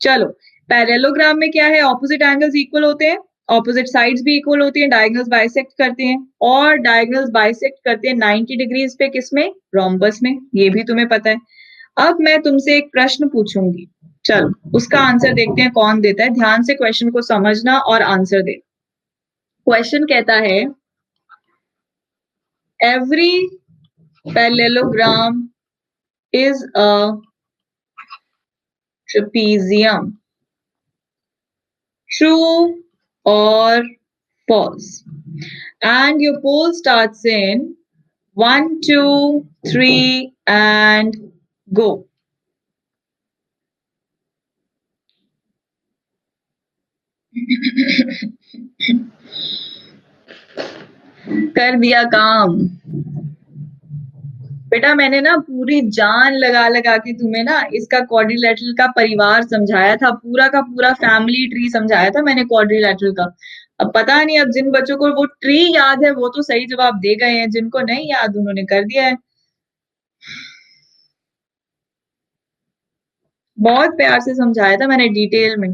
चलो, पैरेललोग्राम में क्या है, ऑपोजिट एंगल्स इक्वल होते हैं, ऑपोजिट साइड्स भी इक्वल होती हैं, डायगोनल्स बाइसेक्ट करते हैं, और डायगोनल्स बाइसेक्ट करते हैं 90 डिग्रीज पे, किसमें, रोम्बस में, ये भी तुम्हें पता है। अब मैं तुमसे एक प्रश्न पूछूंगी, चलो उसका आंसर देखते हैं कौन देता है। ध्यान से क्वेश्चन को समझना और आंसर दे। क्वेश्चन कहता है, every parallelogram is a trapezium, true or false? And your poll starts in 1, 2, 3 and go. कर दिया काम बेटा, मैंने ना पूरी जान लगा लगा के तुम्हें ना इसका क्वाड्रिलैटरल का परिवार समझाया था, पूरा का पूरा फैमिली ट्री समझाया था मैंने क्वाड्रिलैटरल का। अब पता नहीं, अब जिन बच्चों को वो ट्री याद है वो तो सही जवाब दे गए हैं, जिनको नहीं याद उन्होंने कर दिया है। बहुत प्यार से समझाया था मैंने डिटेल में।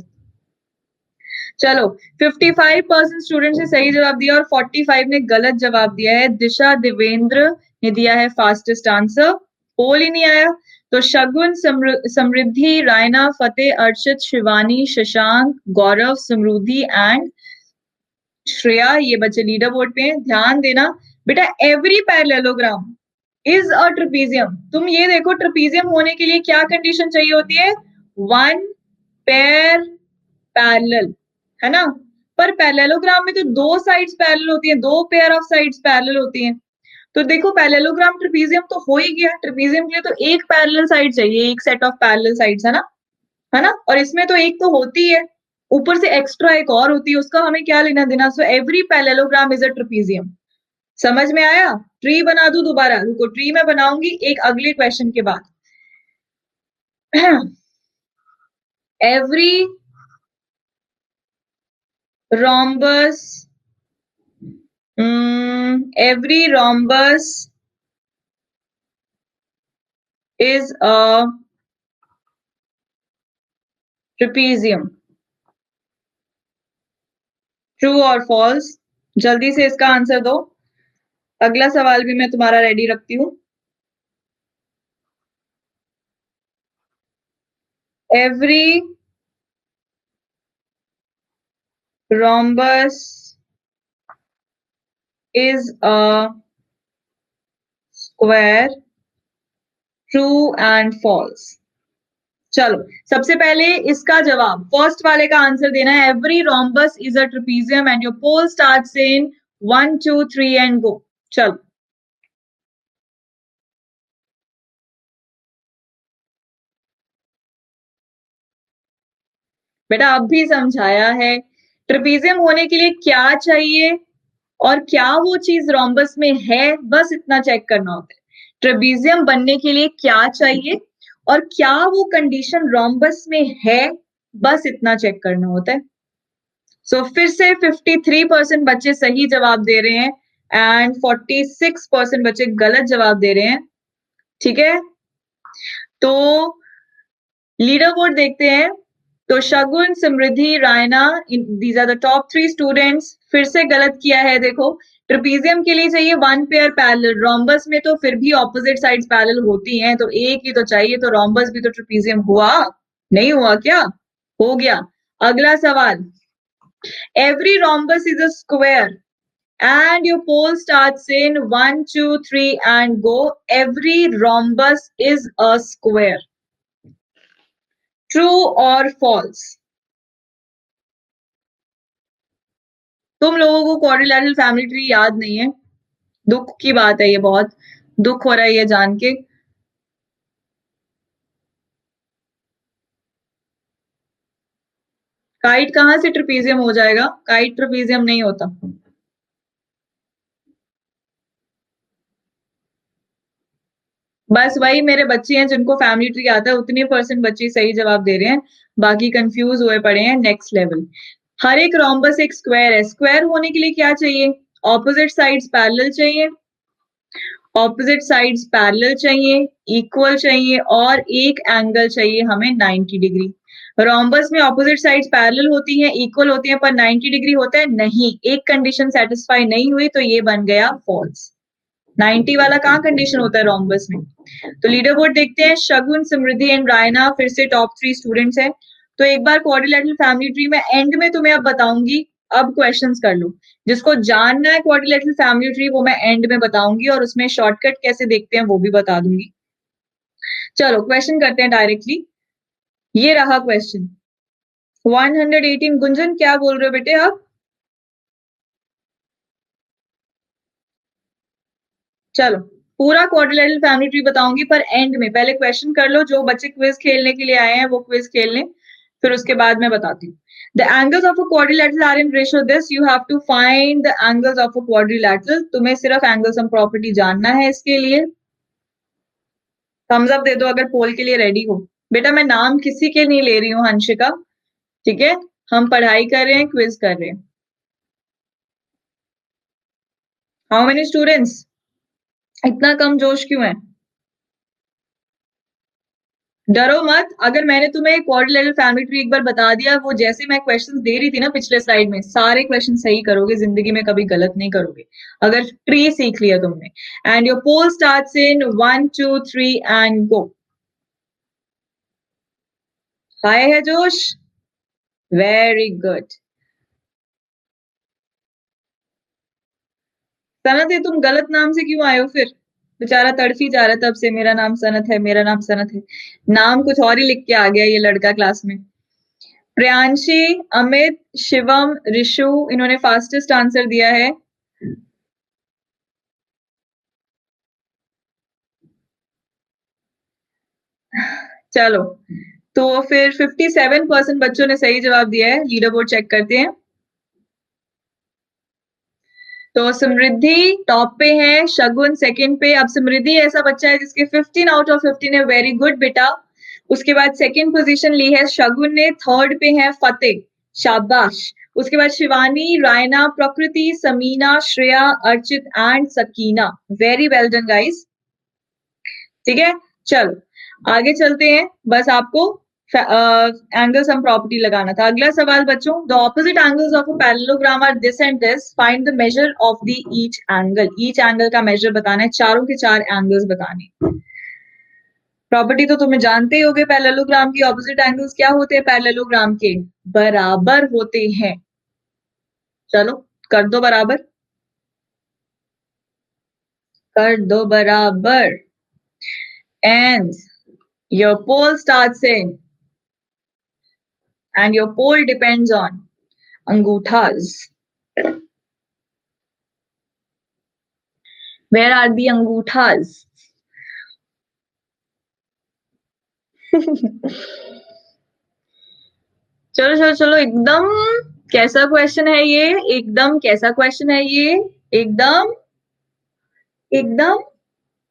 चलो, 55% स्टूडेंट ने सही जवाब दिया और 45 ने गलत जवाब दिया है। दिशा देवेंद्र ने दिया है फास्टेस्ट आंसर, पोल ही नहीं आया। तो शगुन, समृद्धि, रायना, फतेह, अर्चित, शिवानी, शशांक, गौरव, समृद्धि एंड श्रेया, ये बच्चे लीडर बोर्ड पे हैं। ध्यान देना बेटा, every parallelogram is a trapezium. तुम ये देखो, ट्रेपेजियम होने के लिए क्या कंडीशन चाहिए होती है, वन पेयर पैरेलल, है ना। पर पैरेललोग्राम में तो दो साइड्स पैरेलल होती हैं, दो पेयर ऑफ साइड्स पैरेलल होती हैं। तो देखो, पैरेललोग्राम ट्रेपेजियम तो हो ही गया, ट्रेपेजियम के लिए तो एक पैरेलल साइड चाहिए, एक सेट ऑफ पैरेलल साइड्स, है ना, है ना। और इसमें तो एक तो होती है, ऊपर से एक्स्ट्रा एक और होती है, उसका हमें क्या लेना देना। So every parallelogram is a trapezium. समझ में आया। ट्री बना दूं दोबारा, रुको, ट्री में बनाऊंगी एक अगले क्वेश्चन के बाद। Every rhombus, every rhombus is a trapezium. True और फॉल्स, जल्दी से इसका आंसर दो। अगला सवाल भी मैं तुम्हारा रेडी रखती हूँ। Every rhombus is a square, true and false. चलो, सबसे पहले इसका जवाब फर्स्ट वाले का आंसर देना है। Every rhombus is a trapezium and your poll starts in 1, 2, 3 and go. चलो, बेटा अब भी समझाया है, ट्रेपेजियम होने के लिए क्या चाहिए और क्या वो चीज रोम्बस में है, बस इतना चेक करना होता है। ट्रेपेजियम बनने के लिए क्या चाहिए और क्या वो कंडीशन रोम्बस में है, बस इतना चेक करना होता है। सो फिर से 53% बच्चे सही जवाब दे रहे हैं एंड 46% बच्चे गलत जवाब दे रहे हैं, ठीक है। तो लीडर बोर्ड देखते हैं। तो Shagun, Samriddhi, Raina, these are the top 3 students. फिर से गलत किया है, देखो ट्रिपीजियम के लिए चाहिए 1 पेयर पैरेलल, रोम्बस में तो फिर भी ऑपोजिट साइड्स पैरेलल होती हैं, तो एक ही तो चाहिए, तो रोम्बस भी तो ट्रिपीजियम हुआ नहीं हुआ क्या? हो गया। अगला सवाल, every rhombus is a square and your poll starts in 1, 2, 3 and go. Every rhombus is a square. True or false? तुम लोगों को क्वाड्रिलैटरल फैमिली ट्री याद नहीं है, दुख की बात है, ये बहुत दुख हो रहा है ये जान के। काइट कहाँ से ट्रेपेजियम हो जाएगा? काइट ट्रेपेजियम नहीं होता। बस वही मेरे बच्चे हैं जिनको फैमिली ट्री आता है, उतनी % बच्चे सही जवाब दे रहे हैं, बाकी कंफ्यूज हुए पड़े हैं। नेक्स्ट लेवल, हर एक रोम्बस एक स्क्वायर है, स्क्वायर होने के लिए क्या चाहिए? ऑपोजिट साइड्स पैरेलल चाहिए, ऑपोजिट साइड्स पैरेलल चाहिए, इक्वल चाहिए और एक एंगल चाहिए हमें 90 डिग्री। रोम्बस में ऑपोजिट साइड्स पैरेलल होती हैं, इक्वल होती हैं, पर 90 डिग्री होता है नहीं। एक कंडीशन सेटिस्फाई नहीं हुई तो ये बन गया फॉल्स। 90 वाला कहाँ कंडीशन होता है रोम्बस में? तो लीडर बोर्ड देखते हैं, शगुन, समृद्धि एंड रायना फिर से टॉप 3 स्टूडेंट्स हैं। तो एक बार क्वाड्रिलैटरल फैमिली ट्री में एंड में तुम्हें अब बताऊंगी, अब क्वेश्चंस कर लो। जिसको जानना है क्वाड्रिलैटरल फैमिली ट्री वो मैं एंड में बताऊंगी, और उसमें शॉर्टकट कैसे देखते हैं वो भी बता दूंगी। चलो क्वेश्चन करते हैं डायरेक्टली। ये रहा क्वेश्चन 118। गुंजन क्या बोल रहे हो बेटे आप? चलो पूरा क्वाड्रिलैटरल फैमिली ट्री बताऊंगी, पर एंड में पहले क्वेश्चन कर लो। जो बच्चे क्विज खेलने के लिए आए हैं वो क्विज खेल लें, फिर उसके बाद मैं बताती हूँ। The angles of a quadrilateral are in ratio this. You have to find the angles of a quadrilateral. तुम्हें सिर्फ एंगल सम प्रॉपर्टी जानना है इसके लिए। थम्स अप दे दो अगर पोल के लिए रेडी हो। बेटा मैं नाम किसी के नहीं ले रही हूँ हंशिका, ठीक है? हम पढ़ाई कर रहे हैं, क्विज कर रहे हैं। How many students? इतना कम जोश क्यों है? डरो मत, अगर मैंने तुम्हें क्वाड्रिलेटरल फैमिली ट्री एक बार बता दिया, वो जैसे मैं क्वेश्चंस दे रही थी ना पिछले स्लाइड में, सारे क्वेश्चन सही करोगे, जिंदगी में कभी गलत नहीं करोगे अगर ट्री सीख लिया तुमने। And your poll starts in 1, 2, 3 and go. High है जोश, वेरी गुड। सनत है, तुम गलत नाम से क्यों आए हो फिर? बेचारा तड़फी जा रहा है तब से, मेरा नाम सनत है, मेरा नाम सनत है। नाम कुछ और ही लिख के आ गया ये लड़का क्लास में। प्रियांशी, अमित, शिवम, ऋषु, इन्होंने फास्टेस्ट आंसर दिया है। चलो तो फिर 57% बच्चों ने सही जवाब दिया है। लीडर बोर्ड चेक करते हैं। तो समृद्धि टॉप पे है, शगुन सेकंड पे। अब समृद्धि ऐसा बच्चा है जिसके 15 आउट ऑफ 15 है, वेरी गुड बेटा। उसके बाद सेकंड पोजीशन ली है शगुन ने, थर्ड पे है फतेह, शाबाश। उसके बाद Shivani, Raina, Prakriti, Samina, Shreya, Archit and Sakina, very well done guys. ठीक है, चलो आगे चलते हैं। बस आपको एंगल सम प्रॉपर्टी लगाना था। अगला सवाल बच्चों, the opposite angles of a parallelogram are this and this, find the measure of the each angle. Each angle का मेजर बताना है, चारों के चार एंगल्स बताने। प्रॉपर्टी तो तुम्हें जानते ही होगे, पैरेललोग्राम की ऑपोजिट एंगल्स क्या होते हैं? पैरेललोग्राम के बराबर होते हैं। चलो कर दो बराबर, कर दो बराबर। And your poll starts in, and your pole depends on anguthas. Where are the anguthas? चलो चलो चलो, एकदम कैसा क्वेश्चन है ये? एकदम कैसा क्वेश्चन है ये? एकदम एकदम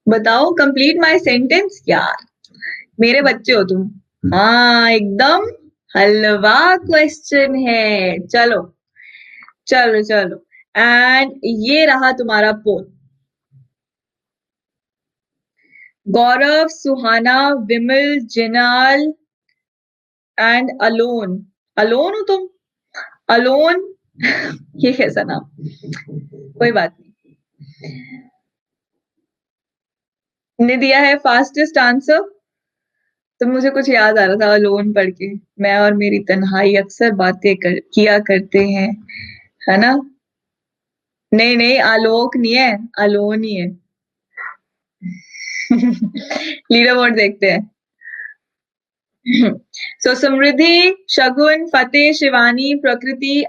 बताओ, कंप्लीट माय सेंटेंस यार, मेरे बच्चे हो तुम। हाँ एकदम हलवा क्वेश्चन है। चलो चलो चलो, एंड ये रहा तुम्हारा पोल। गौरव, सुहाना, विमल, जिनाल एंड अलोन। अलोन हो तुम? अलोन ये कैसा नाम? कोई बात नहीं। ने दिया है फास्टेस्ट आंसर। तो मुझे कुछ याद आ रहा था अलोन पढ़ के, मैं और मेरी तन्हाई अक्सर बातें किया करते हैं, है ना? नहीं नहीं, आलोक नहीं है, अलोन ही है। लीडर बोर्ड देखते हैं। सो समृद्धि, शगुन, फतेह, शिवानी, प्रकृति,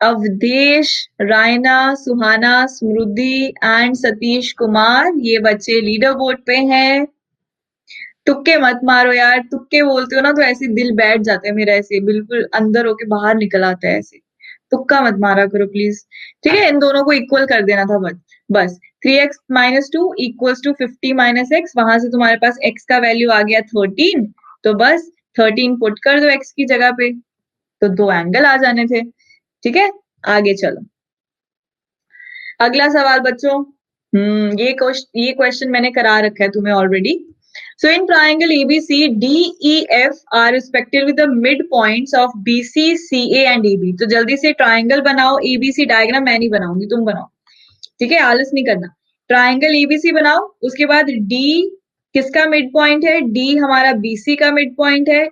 अवधेश, रायना, सुहाना, समृद्धि एंड सतीश कुमार, ये बच्चे लीडर बोर्ड पे हैं। तुक्के मत मारो यार, तुक्के बोलते हो ना तो ऐसे दिल बैठ जाता है मेरा, ऐसे बिल्कुल अंदर होके बाहर निकल आता है ऐसे। तुक्का मत मारा करो प्लीज, ठीक है? इन दोनों को इक्वल कर देना था बस। बस 3x minus two equals to 50 minus x, वहां से तुम्हारे पास x का वैल्यू आ गया 13, तो बस 13 पुट कर दो x की जगह पे, तो दो एंगल आ जाने थे। ठीक है, आगे चलो। अगला सवाल बच्चों, ये क्वेश्चन मैंने करा रखा है तुम्हें already. So in triangle ABC, DEF are respective with the midpoints of BC, CA and AB. तो जल्दी से ट्राइंगल बनाओ। ABC डायग्राम मैं नहीं बनाऊंगी, तुम बनाओ, ठीक है? आलस नहीं करना। ट्राइंगल ABC बनाओ, उसके बाद D किसका मिड पॉइंट है? D हमारा BC का मिड पॉइंट है,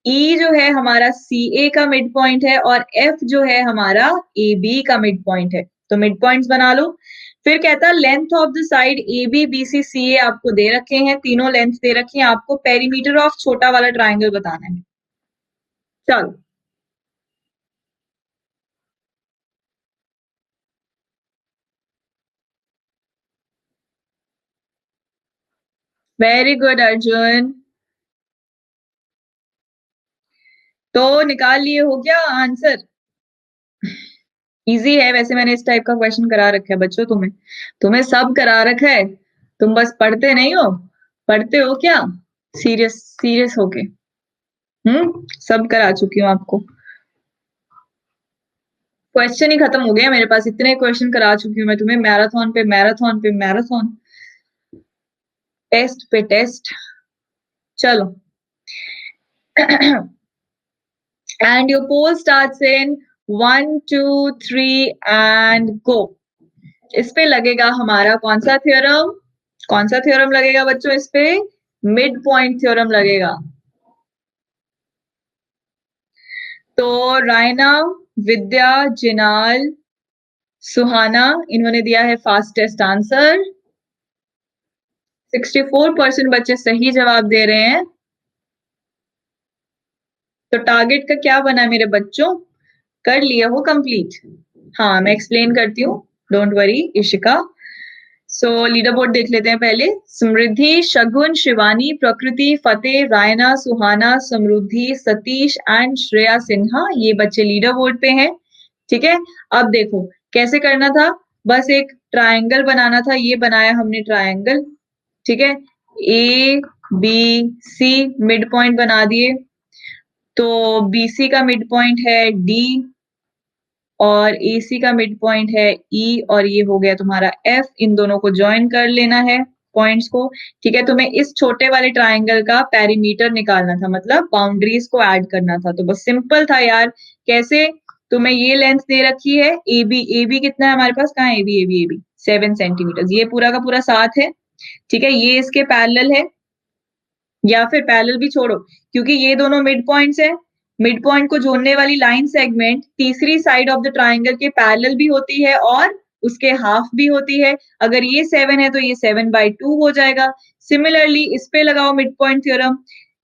E जो है हमारा CA का मिड पॉइंट है, और F जो है हमारा AB का मिड पॉइंट है। तो मिड पॉइंट्स बना लो। फिर कहता है length of the side AB, BC, CA आपको दे रखे हैं, तीनों लेंथ दे रखे हैं, आपको पेरीमीटर ऑफ छोटा वाला ट्राइंगल बताना है। चलो, वेरी गुड अर्जुन। तो निकाल लिए हो क्या आंसर? इजी है वैसे, मैंने इस टाइप का क्वेश्चन करा रखा है बच्चों, तुम्हें तुम्हें सब करा रखा है, तुम बस पढ़ते नहीं हो। पढ़ते हो क्या? सीरियस सीरियस होके। सब करा चुकी हूँ आपको। क्वेश्चन ही खत्म हो गया मेरे पास, इतने क्वेश्चन करा चुकी हूँ मैं तुम्हें, मैराथन पे मैराथन पे मैराथन, टेस्ट पे टेस्ट। चलो। And your poll starts in 1 2 3 and go. इस पे लगेगा हमारा कौन सा थ्योरम? कौन सा थ्योरम लगेगा बच्चों इस पे? मिड पॉइंट थ्योरम लगेगा। तो रायना, विद्या, जिनाल, सुहाना, इन्होंने दिया है फास्टेस्ट आंसर। 64% बच्चे सही जवाब दे रहे हैं। तो टारगेट का क्या बना मेरे बच्चों? कर लिया हो कंप्लीट? हाँ, मैं एक्सप्लेन करती हूँ, don't worry Ishika. So leader board देख लेते हैं पहले। समृद्धि, शगुन, शिवानी, प्रकृति, फतेह, रायना, सुहाना, समृद्धि, सतीश एंड श्रेया सिन्हा, ये बच्चे लीडर बोर्ड पे हैं। ठीक है, अब देखो कैसे करना था। बस एक ट्रायंगल बनाना था, ये बनाया हमने ट्रायंगल। ठीक है, A B C mid point बना दिए। तो बीसी का मिड पॉइंट है डी, और AC का मिड पॉइंट है E, और ये हो गया तुम्हारा F। इन दोनों को ज्वाइन कर लेना है पॉइंट्स को। ठीक है, तुम्हें इस छोटे वाले ट्राइंगल का पेरीमीटर निकालना था, मतलब बाउंड्रीज को ऐड करना था। तो बस सिंपल था यार। कैसे? तुम्हें ये लेंथ दे रखी है AB, AB कितना है हमारे पास? कहाँ है AB? AB 7 सेंटीमीटर, ये पूरा का पूरा 7 है। ठीक है, ये इसके पैरेलल है, या फिर पैरेलल भी छोड़ो, क्योंकि ये दोनों मिड पॉइंट्स है। मिड पॉइंट को जोड़ने वाली लाइन सेगमेंट तीसरी साइड ऑफ द ट्राइंगल के पैरेलल भी होती है और उसके हाफ भी होती है। अगर ये 7 है तो ये 7/2 हो जाएगा। सिमिलरली इस पे लगाओ मिड पॉइंट थ्योरम।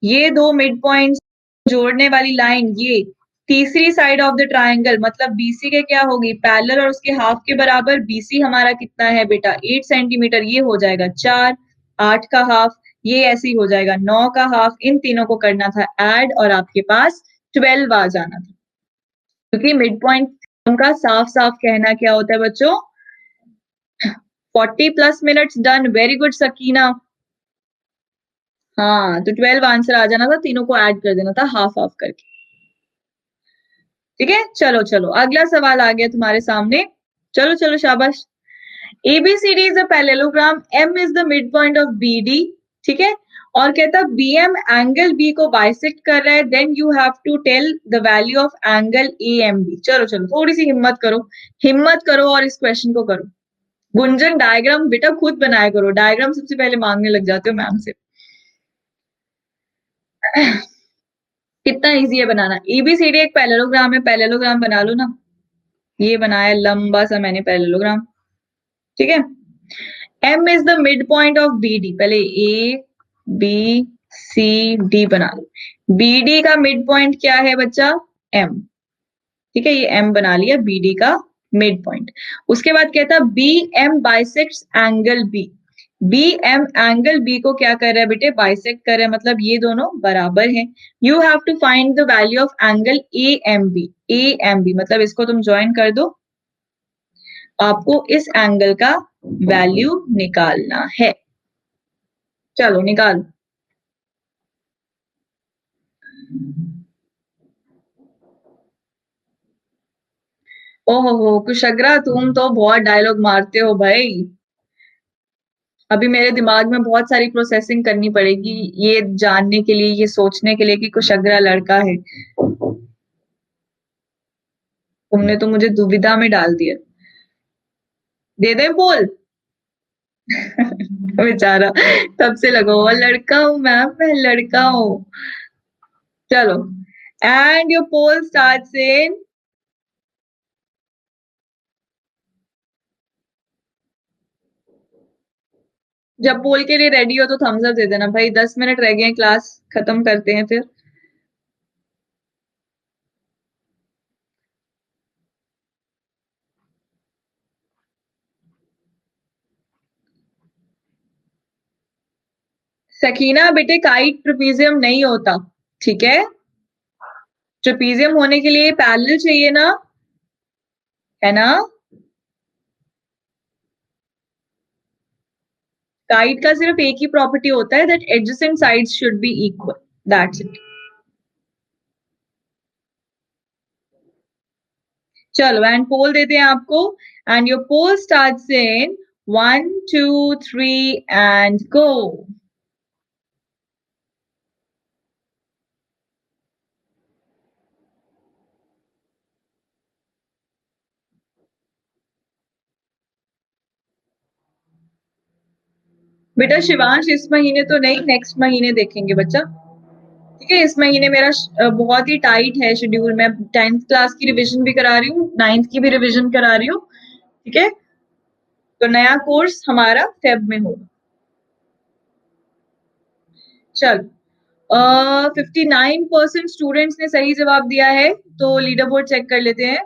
ये दो मिड पॉइंट्स जोड़ने वाली लाइन, ये तीसरी साइड ऑफ द ट्राइंगल मतलब BC के क्या होगी? पैरेलल और उसके हाफ के बराबर। BC हमारा कितना है बेटा? 8 सेंटीमीटर, ये हो जाएगा 4। 8 का हाफ, ये ऐसे ही हो जाएगा 9 का हाफ। इन तीनों को करना था ऐड और आपके पास 12 आ जाना था। क्योंकि मिड पॉइंट का साफ साफ कहना क्या होता है बच्चों? 40+ minutes done, very good Sakina. हाँ, तो 12 आंसर आ जाना था, तीनों को ऐड कर देना था हाफ हाफ करके। ठीक है, चलो चलो अगला सवाल आ गया तुम्हारे सामने। चलो चलो शाबाश। ABCD is a parallelogram, M is the midpoint of BD। ठीक है। और कहता BM एंगल B को बाइसेक्ट कर रहा है, then you have to tell the value of angle AMB। चलो चलो थोड़ी सी हिम्मत करो और इस क्वेश्चन को करो। गुंजन डायग्राम बेटा खुद बनाया करो, डायग्राम सबसे पहले मांगने लग जाते हो मैम से। कितना इजी है बनाना। ABCD एक पैरेललोग्राम है, पैरेललोग्राम बना लो ना। ये बनाया लंबा सा मैंने पैरेललोग्राम, ठीक है। M is the mid point of BD, पहले ABCD बना लो। BD का मिड पॉइंट क्या है बच्चा? M, ठीक है। ये M बना लिया BD का मिड पॉइंट। उसके बाद कहता BM bisects angle B। BM angle B को क्या कर रहा है बेटे? बाइसेक्ट कर रहा है, मतलब ये दोनों बराबर हैं। You have to find the value of angle AMB। AMB मतलब इसको तुम ज्वाइन कर दो, आपको इस एंगल का वैल्यू निकालना है। चलो निकाल। ओहो कुशग्रा, तुम तो बहुत डायलॉग मारते हो भाई। अभी मेरे दिमाग में बहुत सारी प्रोसेसिंग करनी पड़ेगी ये जानने के लिए, ये सोचने के लिए कि कुशग्रा लड़का है। तुमने तो मुझे दुविधा में डाल दिया। दे दे बोल। बेचारा तब से लगा हुआ लड़का हूं मैम, मैं लड़का हूं। चलो, and your poll starts in. जब पोल के लिए रेडी हो तो थम्स अप दे देना भाई। 10 मिनट रह गए, क्लास खत्म करते हैं फिर। सकीना बेटे काइट ट्रेपीजियम नहीं होता, ठीक है। ट्रेपीजियम होने के लिए पैरेलल चाहिए ना, है ना। काइट का सिर्फ एक ही प्रॉपर्टी होता है, that adjacent sides should be equal, that's it. चलो एंड पोल देते हैं आपको, and your poll starts in 1 2 3 and go. बेटा शिवांश इस महीने तो नहीं, नेक्स्ट महीने देखेंगे बच्चा, ठीक है। इस महीने मेरा बहुत ही टाइट है शेड्यूल। मैं 10th क्लास की रिवीजन भी करा रही हूँ, 9th की भी रिवीजन करा रही हूँ, ठीक है। तो नया कोर्स हमारा फेब में होगा। चल 59% स्टूडेंट्स ने सही जवाब दिया है, तो लीडर बोर्ड चेक कर लेते हैं।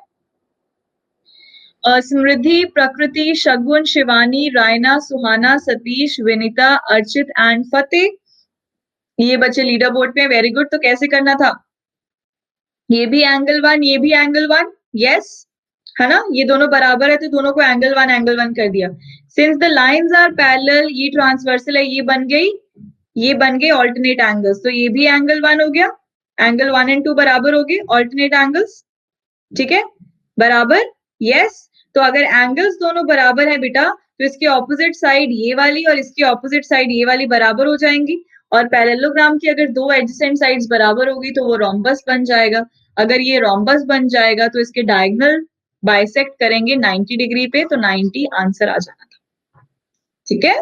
समृद्धि, प्रकृति, शगुन, शिवानी, रायना, सुहाना, सतीश, विनीता, अर्चित एंड फतेह, ये बच्चे लीडर बोर्ड पे। Very good. तो कैसे करना था? ये भी एंगल 1, ये भी एंगल 1, यस, है ना। ये दोनों बराबर है तो दोनों को एंगल 1 कर दिया। Since the lines are parallel, ये ट्रांसवर्सल है, ये बन गई ऑल्टरनेट एंगल्स, तो ये भी एंगल 1 हो गया। एंगल 1 एंड 2 बराबर हो गए, ऑल्टरनेट एंगल्स, ठीक है, बराबर, यस। तो अगर एंगल्स दोनों बराबर है बेटा, तो इसकी ऑपोजिट साइड ये वाली और इसकी ऑपोजिट साइड ये वाली बराबर हो जाएंगी। और पैरेललोग्राम की अगर दो एडजेसेंट साइड्स बराबर होगी तो वो रोम्बस बन जाएगा। अगर ये रोम्बस बन जाएगा तो इसके डायगोनल बाइसेक्ट करेंगे 90 डिग्री पे, तो 90 आंसर आ जाना था, ठीक है।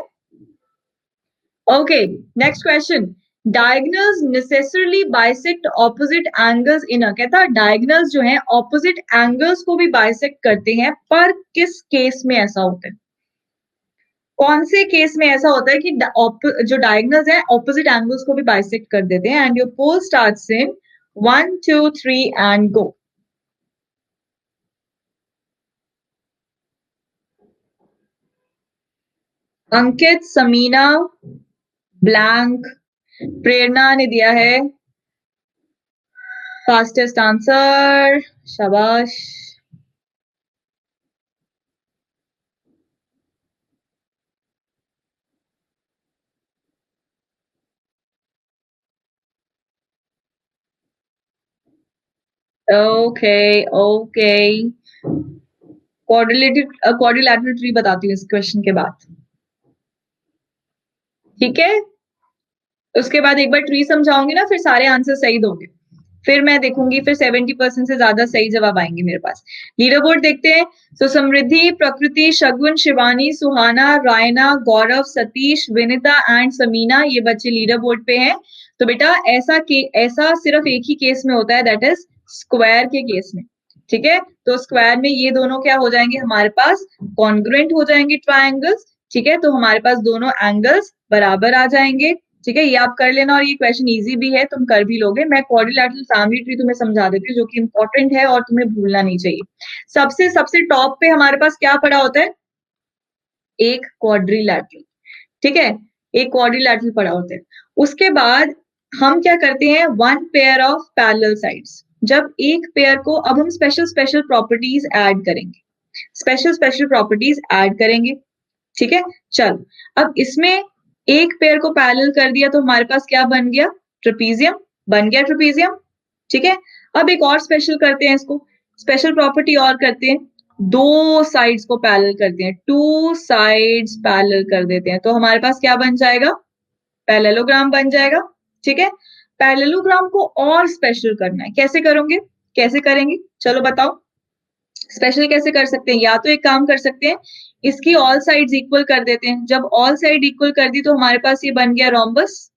Okay, next question. Diagonals necessarily bisect opposite angles in a, कहता है डायगोनल्स जो है ऑपोजिट एंगल्स को भी बाइसेक्ट करते हैं, पर किस केस में ऐसा होता है? कौन से केस में ऐसा होता है कि जो डायगोनल्स है ऑपोजिट एंगल्स को भी बाइसेक्ट कर देते हैं? And your poll starts in 1 2 3 and go. Ankit, Samina, blank, Prerna ने दिया है फास्टेस्ट आंसर, शाबाश। ओके ओके, क्वाड्रिलेटरल ट्री बताती हूँ इस क्वेश्चन के बाद, ठीक है। उसके बाद एक बार ट्री समझाऊंगी ना, फिर सारे आंसर सही दोगे, फिर मैं देखूंगी, फिर 70% से ज्यादा सही जवाब आएंगे मेरे पास। लीडर बोर्ड देखते हैं। तो समृद्धि, प्रकृति, शगुन, शिवानी, सुहाना, रायना, गौरव, सतीश, विनिता एंड समीना, ये बच्चे लीडर बोर्ड पे हैं। तो बेटा ऐसा सिर्फ एक ही केस में होता है, दैट इज स्क्वायर के केस में। ठीक है, तो स्क्वायर में ये दोनों क्या हो जाएंगे हमारे पास, कॉन्ग्रुएंट हो जाएंगे ट्रायंगल्स। ठीक है, तो हमारे पास दोनों एंगल्स बराबर आ जाएंगे। ठीक है, ये आप कर लेना, और ये क्वेश्चन इजी भी है, तुम कर भी लोगे। मैं क्वाड्रिलैटरल फैमिली ट्री तुम्हें समझा देती हूँ, जो कि इंपॉर्टेंट है और तुम्हें भूलना नहीं चाहिए। सबसे सबसे टॉप पे हमारे पास क्या पड़ा होता है, एक क्वाड्रिलैटरल। ठीक है, एक क्वाड्रिलैटरल पड़ा होता है। उसके बाद हम क्या करते हैं, one pair of parallel sides. जब एक पेयर को, अब हम स्पेशल स्पेशल प्रॉपर्टीज ऐड करेंगे, स्पेशल स्पेशल प्रॉपर्टीज ऐड करेंगे। ठीक है, चलो अब इसमें एक पेयर को पैरेलल कर दिया तो हमारे पास क्या बन गया, ट्रेपीजियम बन गया, ट्रेपीजियम। ठीक है, अब एक और स्पेशल करते हैं, इसको स्पेशल प्रॉपर्टी और करते हैं, दो साइड्स को पैरेलल करते हैं, टू साइड्स पैरेलल कर देते हैं, तो हमारे पास क्या बन जाएगा, पैरेललोग्राम बन जाएगा। ठीक है, पैरेललोग्राम को और स्पेशल करना है, कैसे करोगे, कैसे करेंगे, चलो बताओ। स्पेशल कैसे कर सकते हैं, या तो एक काम कर सकते हैं, इसकी ऑल साइड्स इक्वल कर देते हैं। जब ऑल साइड इक्वल कर दी तो हमारे पास ये बन गया रोम्बस,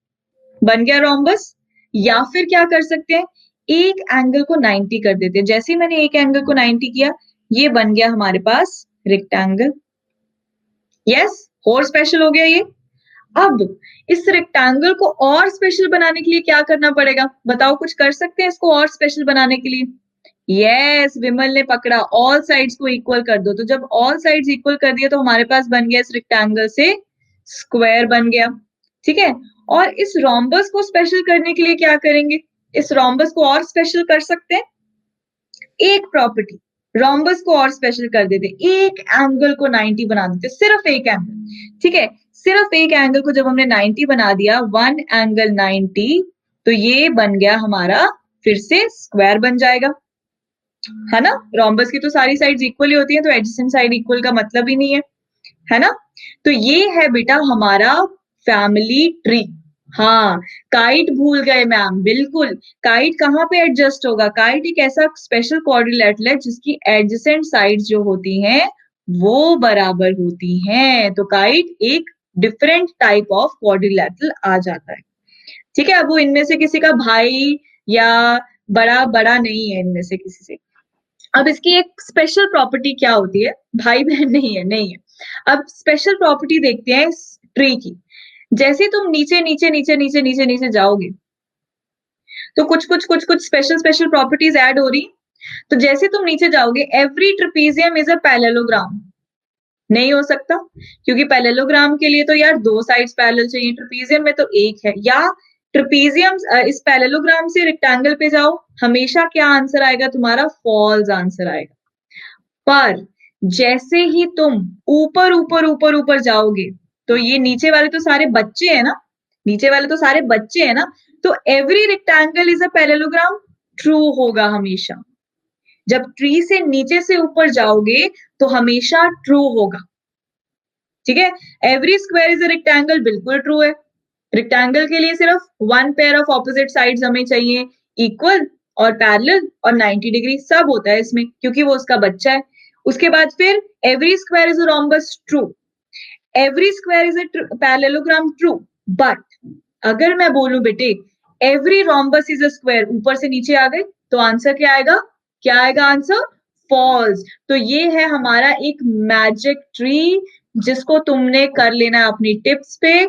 बन गया रोम्बस। या फिर क्या कर सकते हैं, एक एंगल को 90 कर देते हैं। जैसे ही मैंने एक एंगल को 90 किया, ये बन गया हमारे पास रेक्टेंगल। यस, और स्पेशल हो गया ये। अब इस रेक्टेंगल को और स्पेशल बनाने के लिए क्या करना पड़ेगा, बताओ, कुछ कर सकते हैं इसको और स्पेशल बनाने के लिए। यस, विमल ने पकड़ा, ऑल साइड्स को इक्वल कर दो। तो जब ऑल साइड्स इक्वल कर दिया तो हमारे पास बन गया इस रेक्टेंगल से स्क्वायर बन गया। ठीक है, और इस रोम्बस को स्पेशल करने के लिए क्या करेंगे, इस रोम्बस को और स्पेशल कर सकते हैं, एक प्रॉपर्टी, रोम्बस को और स्पेशल कर देते, एक एंगल को 90 बना देते, सिर्फ एक एंगल। ठीक है, सिर्फ एक एंगल को जब हमने 90 बना दिया, वन एंगल 90, तो ये बन गया हमारा फिर से स्क्वायर बन जाएगा, है ना। रोम्बस की तो सारी साइड्स इक्वल ही होती हैं, तो एडजेसेंट साइड इक्वल का मतलब ही नहीं है ना। तो ये है बेटा हमारा फैमिली ट्री। हाँ, काइट भूल गए मैम, बिल्कुल। काइट कहाँ पे एडजस्ट होगा, काइट एक ऐसा स्पेशल क्वाड्रिलैटरल है जिसकी एडजेसेंट साइड्स जो होती हैं वो बराबर होती हैं, तो काइट एक डिफरेंट टाइप ऑफ क्वाड्रिलैटरल आ जाता है। ठीक है, अब वो इनमें से किसी का भाई या बड़ा बड़ा नहीं है इनमें से किसी से। अब इसकी एक स्पेशल प्रॉपर्टी क्या होती है, भाई बहन नहीं है, नहीं है। अब स्पेशल प्रॉपर्टी देखते हैं इस ट्री की। जैसे तुम नीचे नीचे नीचे नीचे नीचे नीचे जाओगे तो कुछ स्पेशल स्पेशल प्रॉपर्टीज ऐड हो रही। तो जैसे तुम नीचे जाओगे, every trapezium is a parallelogram, नहीं हो सकता, क्योंकि पैरेललोग्राम के लिए तो यार दो साइड्स पैरेलल चाहिए, ट्रेपीजियम में तो एक है। या ट्रेपीजियम, इस पैरेललोग्राम से रेक्टेंगल पे जाओ, हमेशा क्या आंसर आएगा तुम्हारा, फॉल्स आंसर आएगा। पर जैसे ही तुम ऊपर ऊपर ऊपर ऊपर जाओगे, तो ये नीचे वाले तो सारे बच्चे हैं ना, नीचे वाले तो सारे बच्चे हैं ना, तो every rectangle is a parallelogram, true होगा हमेशा। जब ट्री से नीचे से ऊपर जाओगे तो हमेशा ट्रू होगा। ठीक है, every square is a rectangle, बिल्कुल ट्रू है। रेक्टेंगल के लिए सिर्फ one pair of opposite sides हमें चाहिए, इक्वल और पैरेलल और 90 डिग्री, सब होता है इसमें क्योंकि वो उसका बच्चा है। उसके बाद फिर every square is a rhombus, true. Every square is a parallelogram, true. But अगर मैं बोलूं बेटे every rhombus is a square, ऊपर से नीचे आ गए, तो आंसर क्या आएगा, क्या आएगा आंसर, फॉल्स। तो ये है हमारा एक मैजिक ट्री जिसको तुमने कर लेना है अपनी टिप्स पे,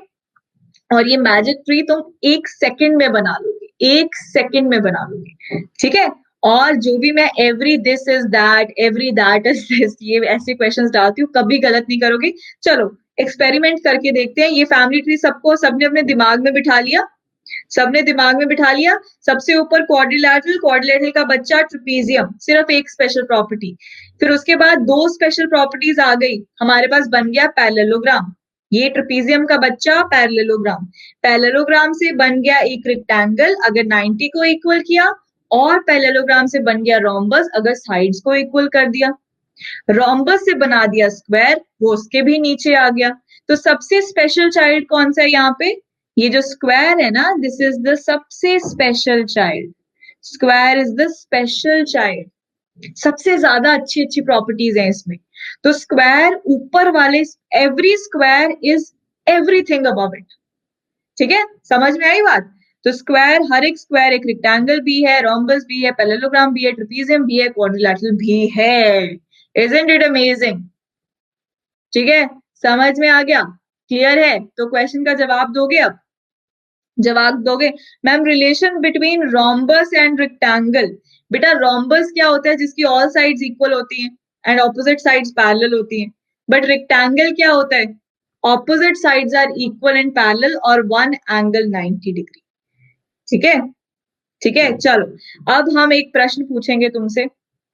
और ये मैजिक ट्री तुम एक सेकंड में बना लोगे, एक सेकंड में बना लोगे। ठीक है, और जो भी मैं every this is that, every that is this, ये ऐसे क्वेश्चंस डालती हूँ, कभी गलत नहीं करोगे। चलो एक्सपेरिमेंट करके देखते हैं। ये फैमिली ट्री सबको, सबने अपने दिमाग में बिठा लिया, सबने दिमाग में बिठा लिया। सबसे ऊपर क्वाड्रिलैटरल, क्वाड्रिलैटरल का बच्चा ट्रेपीजियम, सिर्फ एक स्पेशल प्रॉपर्टी। फिर उसके बाद दो स्पेशल प्रॉपर्टीज आ गई, हमारे पास बन गया पैरेललोग्राम। ये ट्रेपीजियम का बच्चा पैरेललोग्राम, पैरेललोग्राम से बन गया एक रेक्टेंगल अगर 90 को इक्वल किया, और पैरेललोग्राम से बन गया रोम्बस अगर साइड्स को इक्वल कर दिया। रोम्बस से बना दिया स्क्वायर, वो उसके भी नीचे आ गया। तो सबसे स्पेशल चाइल्ड कौन सा है यहाँ पे, ये जो स्क्वायर है ना, दिस इज द सबसे special child, square is the special child, सबसे ज्यादा अच्छी अच्छी प्रॉपर्टीज हैं इसमें। तो स्क्वायर ऊपर वाले, every square is everything above it, ठीक है, समझ में आई बात? तो स्क्वायर, हर एक स्क्वायर एक रेक्टेंगल भी है, रोम्बस भी है, पैरेललोग्राम भी है, ट्रेपेजियम भी है, क्वाड्रिलैटरल भी है। Isn't it amazing? ठीक है, समझ में आ गया? क्लियर है? तो क्वेश्चन का जवाब दोगे अब? जवाब दोगे? Ma'am relation between rhombus and rectangle, बेटा रोम्बस क्या होता है? जिसकी ऑल साइड्स इक्वल होती हैं एंड ऑपोजिट साइड्स पैरेलल होती हैं। बट रेक्टेंगल क्या होता है? Opposite sides are equal and parallel और वन एंगल 90 डिग्री। ठीक है, ठीक है, चलो अब हम एक प्रश्न पूछेंगे तुमसे,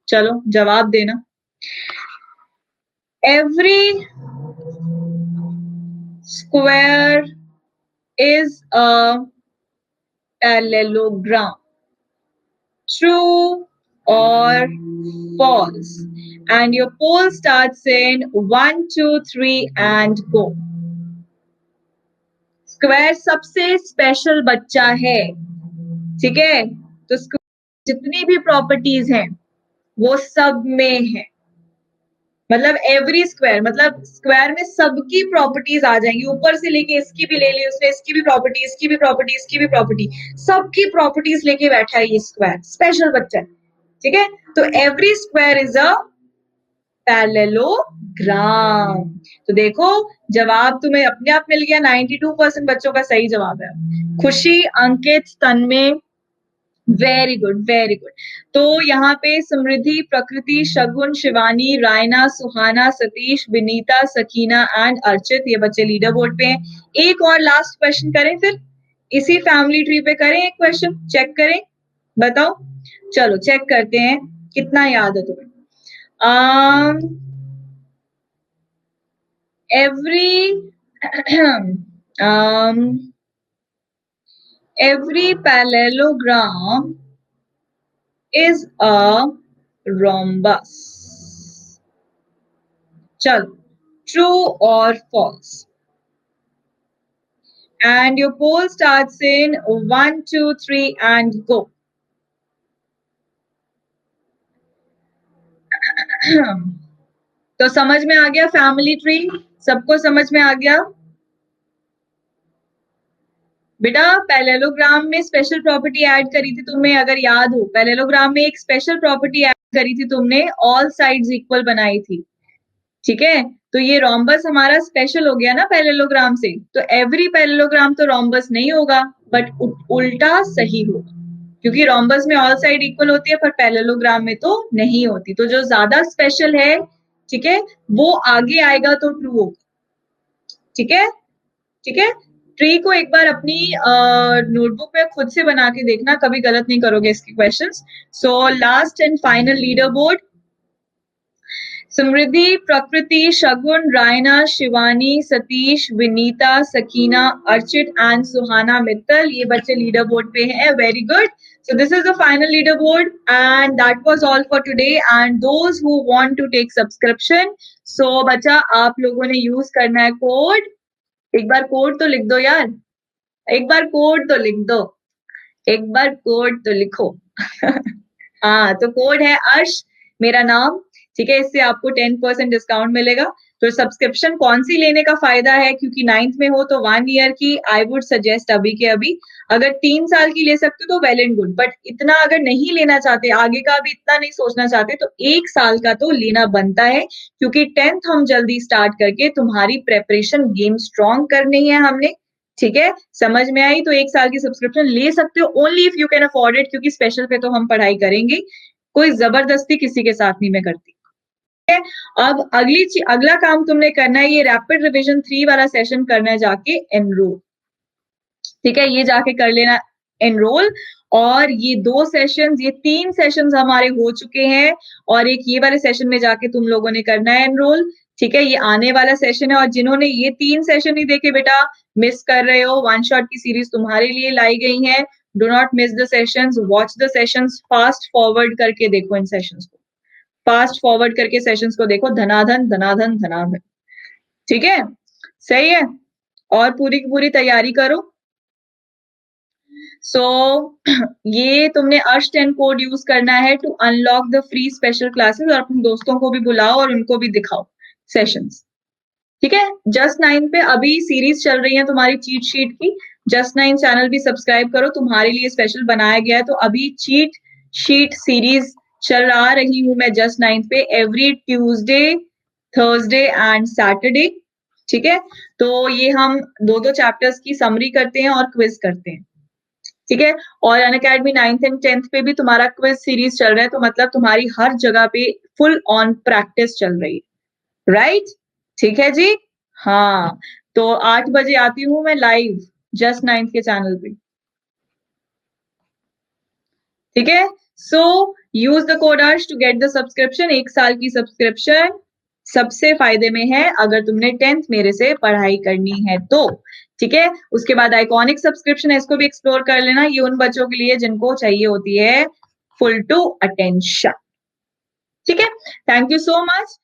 चलो जवाब देना। Every square is a parallelogram. True or false? And your poll starts in 1, 2, 3 and go. Square सबसे स्पेशल बच्चा है, ठीक है? तो जितनी भी प्रॉपर्टीज हैं वो सब में है, मतलब एवरी स्क्वायर, मतलब स्क्वायर में सबकी प्रॉपर्टीज आ जाएंगी, ऊपर से लेके इसकी भी ले ली उसने, इसकी भी प्रॉपर्टी, इसकी भी प्रॉपर्टी, इसकी भी प्रॉपर्टी, सबकी प्रॉपर्टीज लेके बैठा है ये स्क्वायर, स्पेशल बच्चा है, ठीक है? तो every square is a parallelogram. तो देखो जवाब तुम्हें अपने आप मिल गया, 92% बच्चों का सही जवाब है। खुशी, अंकित, तन्मय, वेरी गुड, वेरी गुड। तो यहाँ पे समृद्धि, प्रकृति, शगुन, शिवानी, रायना, सुहाना, सतीश, विनीता, सकीना एंड अर्चित, ये बच्चे लीडर बोर्ड पे हैं। एक और लास्ट क्वेश्चन करें फिर, इसी फैमिली ट्री पे करें एक क्वेश्चन, चेक करें, बताओ, चलो चेक करते हैं कितना याद है तुम्हें। every every parallelogram is a rhombus. चलो, true or false? And your poll starts in 1, 2, 3 and go. तो समझ में आ गया फैमिली ट्री? सबको समझ में आ गया? बेटा पैरेललोग्राम में स्पेशल प्रॉपर्टी ऐड करी थी तुमने, अगर याद हो, पैरेललोग्राम में एक स्पेशल प्रॉपर्टी ऐड करी थी तुमने, ऑल साइड्स इक्वल बनाई थी, ठीक है? तो ये रोम्बस हमारा स्पेशल हो गया ना पैरेललोग्राम से। तो एवरी पैरेललोग्राम तो रोम्बस नहीं होगा, बट उल्टा सही होगा, क्योंकि रोम्बस में ऑल साइड इक्वल होती है पर पैरेललोग्राम में तो नहीं होती। तो जो ज्यादा स्पेशल है, ठीक है, वो आगे आएगा तो ट्रू होगा, ठीक है, ठीक है? ट्री को एक बार अपनी नोटबुक में खुद से बना के देखना, कभी गलत नहीं करोगे इसके questions. So last and final leader board, Samriddhi, Prakriti, Shagun, Raina, Shivani, Satish, Vinita, Sakina, Archit and Suhana Mittal, ये बच्चे लीडर बोर्ड पे हैं। Very good. So this is the final leaderboard and that was all for today, and those who want to take subscription, so बच्चा आप लोगों ने use करना है कोड, एक बार कोड तो लिख दो यार, एक बार कोड तो लिख दो, एक बार कोड तो लिखो। हाँ, तो कोड है अर्श, मेरा नाम, ठीक है? इससे आपको 10% डिस्काउंट मिलेगा। तो सब्सक्रिप्शन कौन सी लेने का फायदा है, क्योंकि 9th में हो तो 1 ईयर की आई वुड सजेस्ट अभी के अभी, अगर 3 साल की ले सकते हो तो वेल एंड गुड, बट इतना अगर नहीं लेना चाहते, आगे का भी इतना नहीं सोचना चाहते, तो 1 साल का तो लेना बनता है, क्योंकि 10th हम जल्दी स्टार्ट करके तुम्हारी प्रेपरेशन गेम स्ट्रॉन्ग करनी है हमने, ठीक है? समझ में आई? तो 1 साल की सब्सक्रिप्शन ले सकते हो, only if you can afford it, क्योंकि स्पेशल पे तो हम पढ़ाई करेंगे, कोई जबरदस्ती किसी के साथ नहीं मैं करती। अब अगला काम तुमने करना है, ये रैपिड रिवीजन 3 वाला सेशन करना है जाके एनरोल, ठीक है? ये जाके कर लेना एनरोल, और ये 2 सेशंस, ये 3 सेशंस हमारे हो चुके हैं, और एक ये वाले सेशन में जाके तुम लोगों ने करना है एनरोल, ठीक है? ये आने वाला सेशन है, और जिन्होंने ये 3 सेशन नहीं देखे बेटा, मिस कर रहे हो, वन शॉट की सीरीज तुम्हारे लिए लाई गई है। Do not miss the sessions, watch the sessions, fast forward करके देखो इन सेशंस को, फास्ट फॉरवर्ड करके सेशंस को देखो, धनाधन धनाधन धनाधन, ठीक है? सही है? और पूरी की पूरी तैयारी करो, सो ये तुमने अर्श 10 कोड यूज करना है to unlock the free special classes, और अपने दोस्तों को भी बुलाओ और उनको भी दिखाओ सेशंस। ठीक है, जस्ट 9 पे अभी सीरीज चल रही है तुम्हारी चीट शीट की। जस्ट 9 चैनल भी सब्सक्राइब करो, तुम्हारे लिए स्पेशल बनाया गया है। तो अभी चीट शीट सीरीज चला रही हूं मैं जस्ट 9 पे, every Tuesday, Thursday and Saturday. ठीक है, तो ये हम दो दो चैप्टर्स की समरी करते हैं और क्विज करते हैं। ठीक है, और अनअकैडमी 9th एंड 10th पे भी तुम्हारा क्विज सीरीज चल रहा है, तो मतलब तुम्हारी हर जगह पे फुल ऑन प्रैक्टिस चल रही है, राइट? ठीक है जी। हाँ, तो 8 बजे आती हूँ मैं लाइव जस्ट 9th के चैनल पे। ठीक है, so use the code Arsh to get the subscription. 1 साल की सब्सक्रिप्शन सबसे फायदे में है अगर तुमने 10th मेरे से पढ़ाई करनी है तो। ठीक है, उसके बाद आइकॉनिक सब्सक्रिप्शन है, इसको भी एक्सप्लोर कर लेना। ये उन बच्चों के लिए जिनको चाहिए होती है फुल टू अटेंशन। ठीक है, थैंक यू सो मच।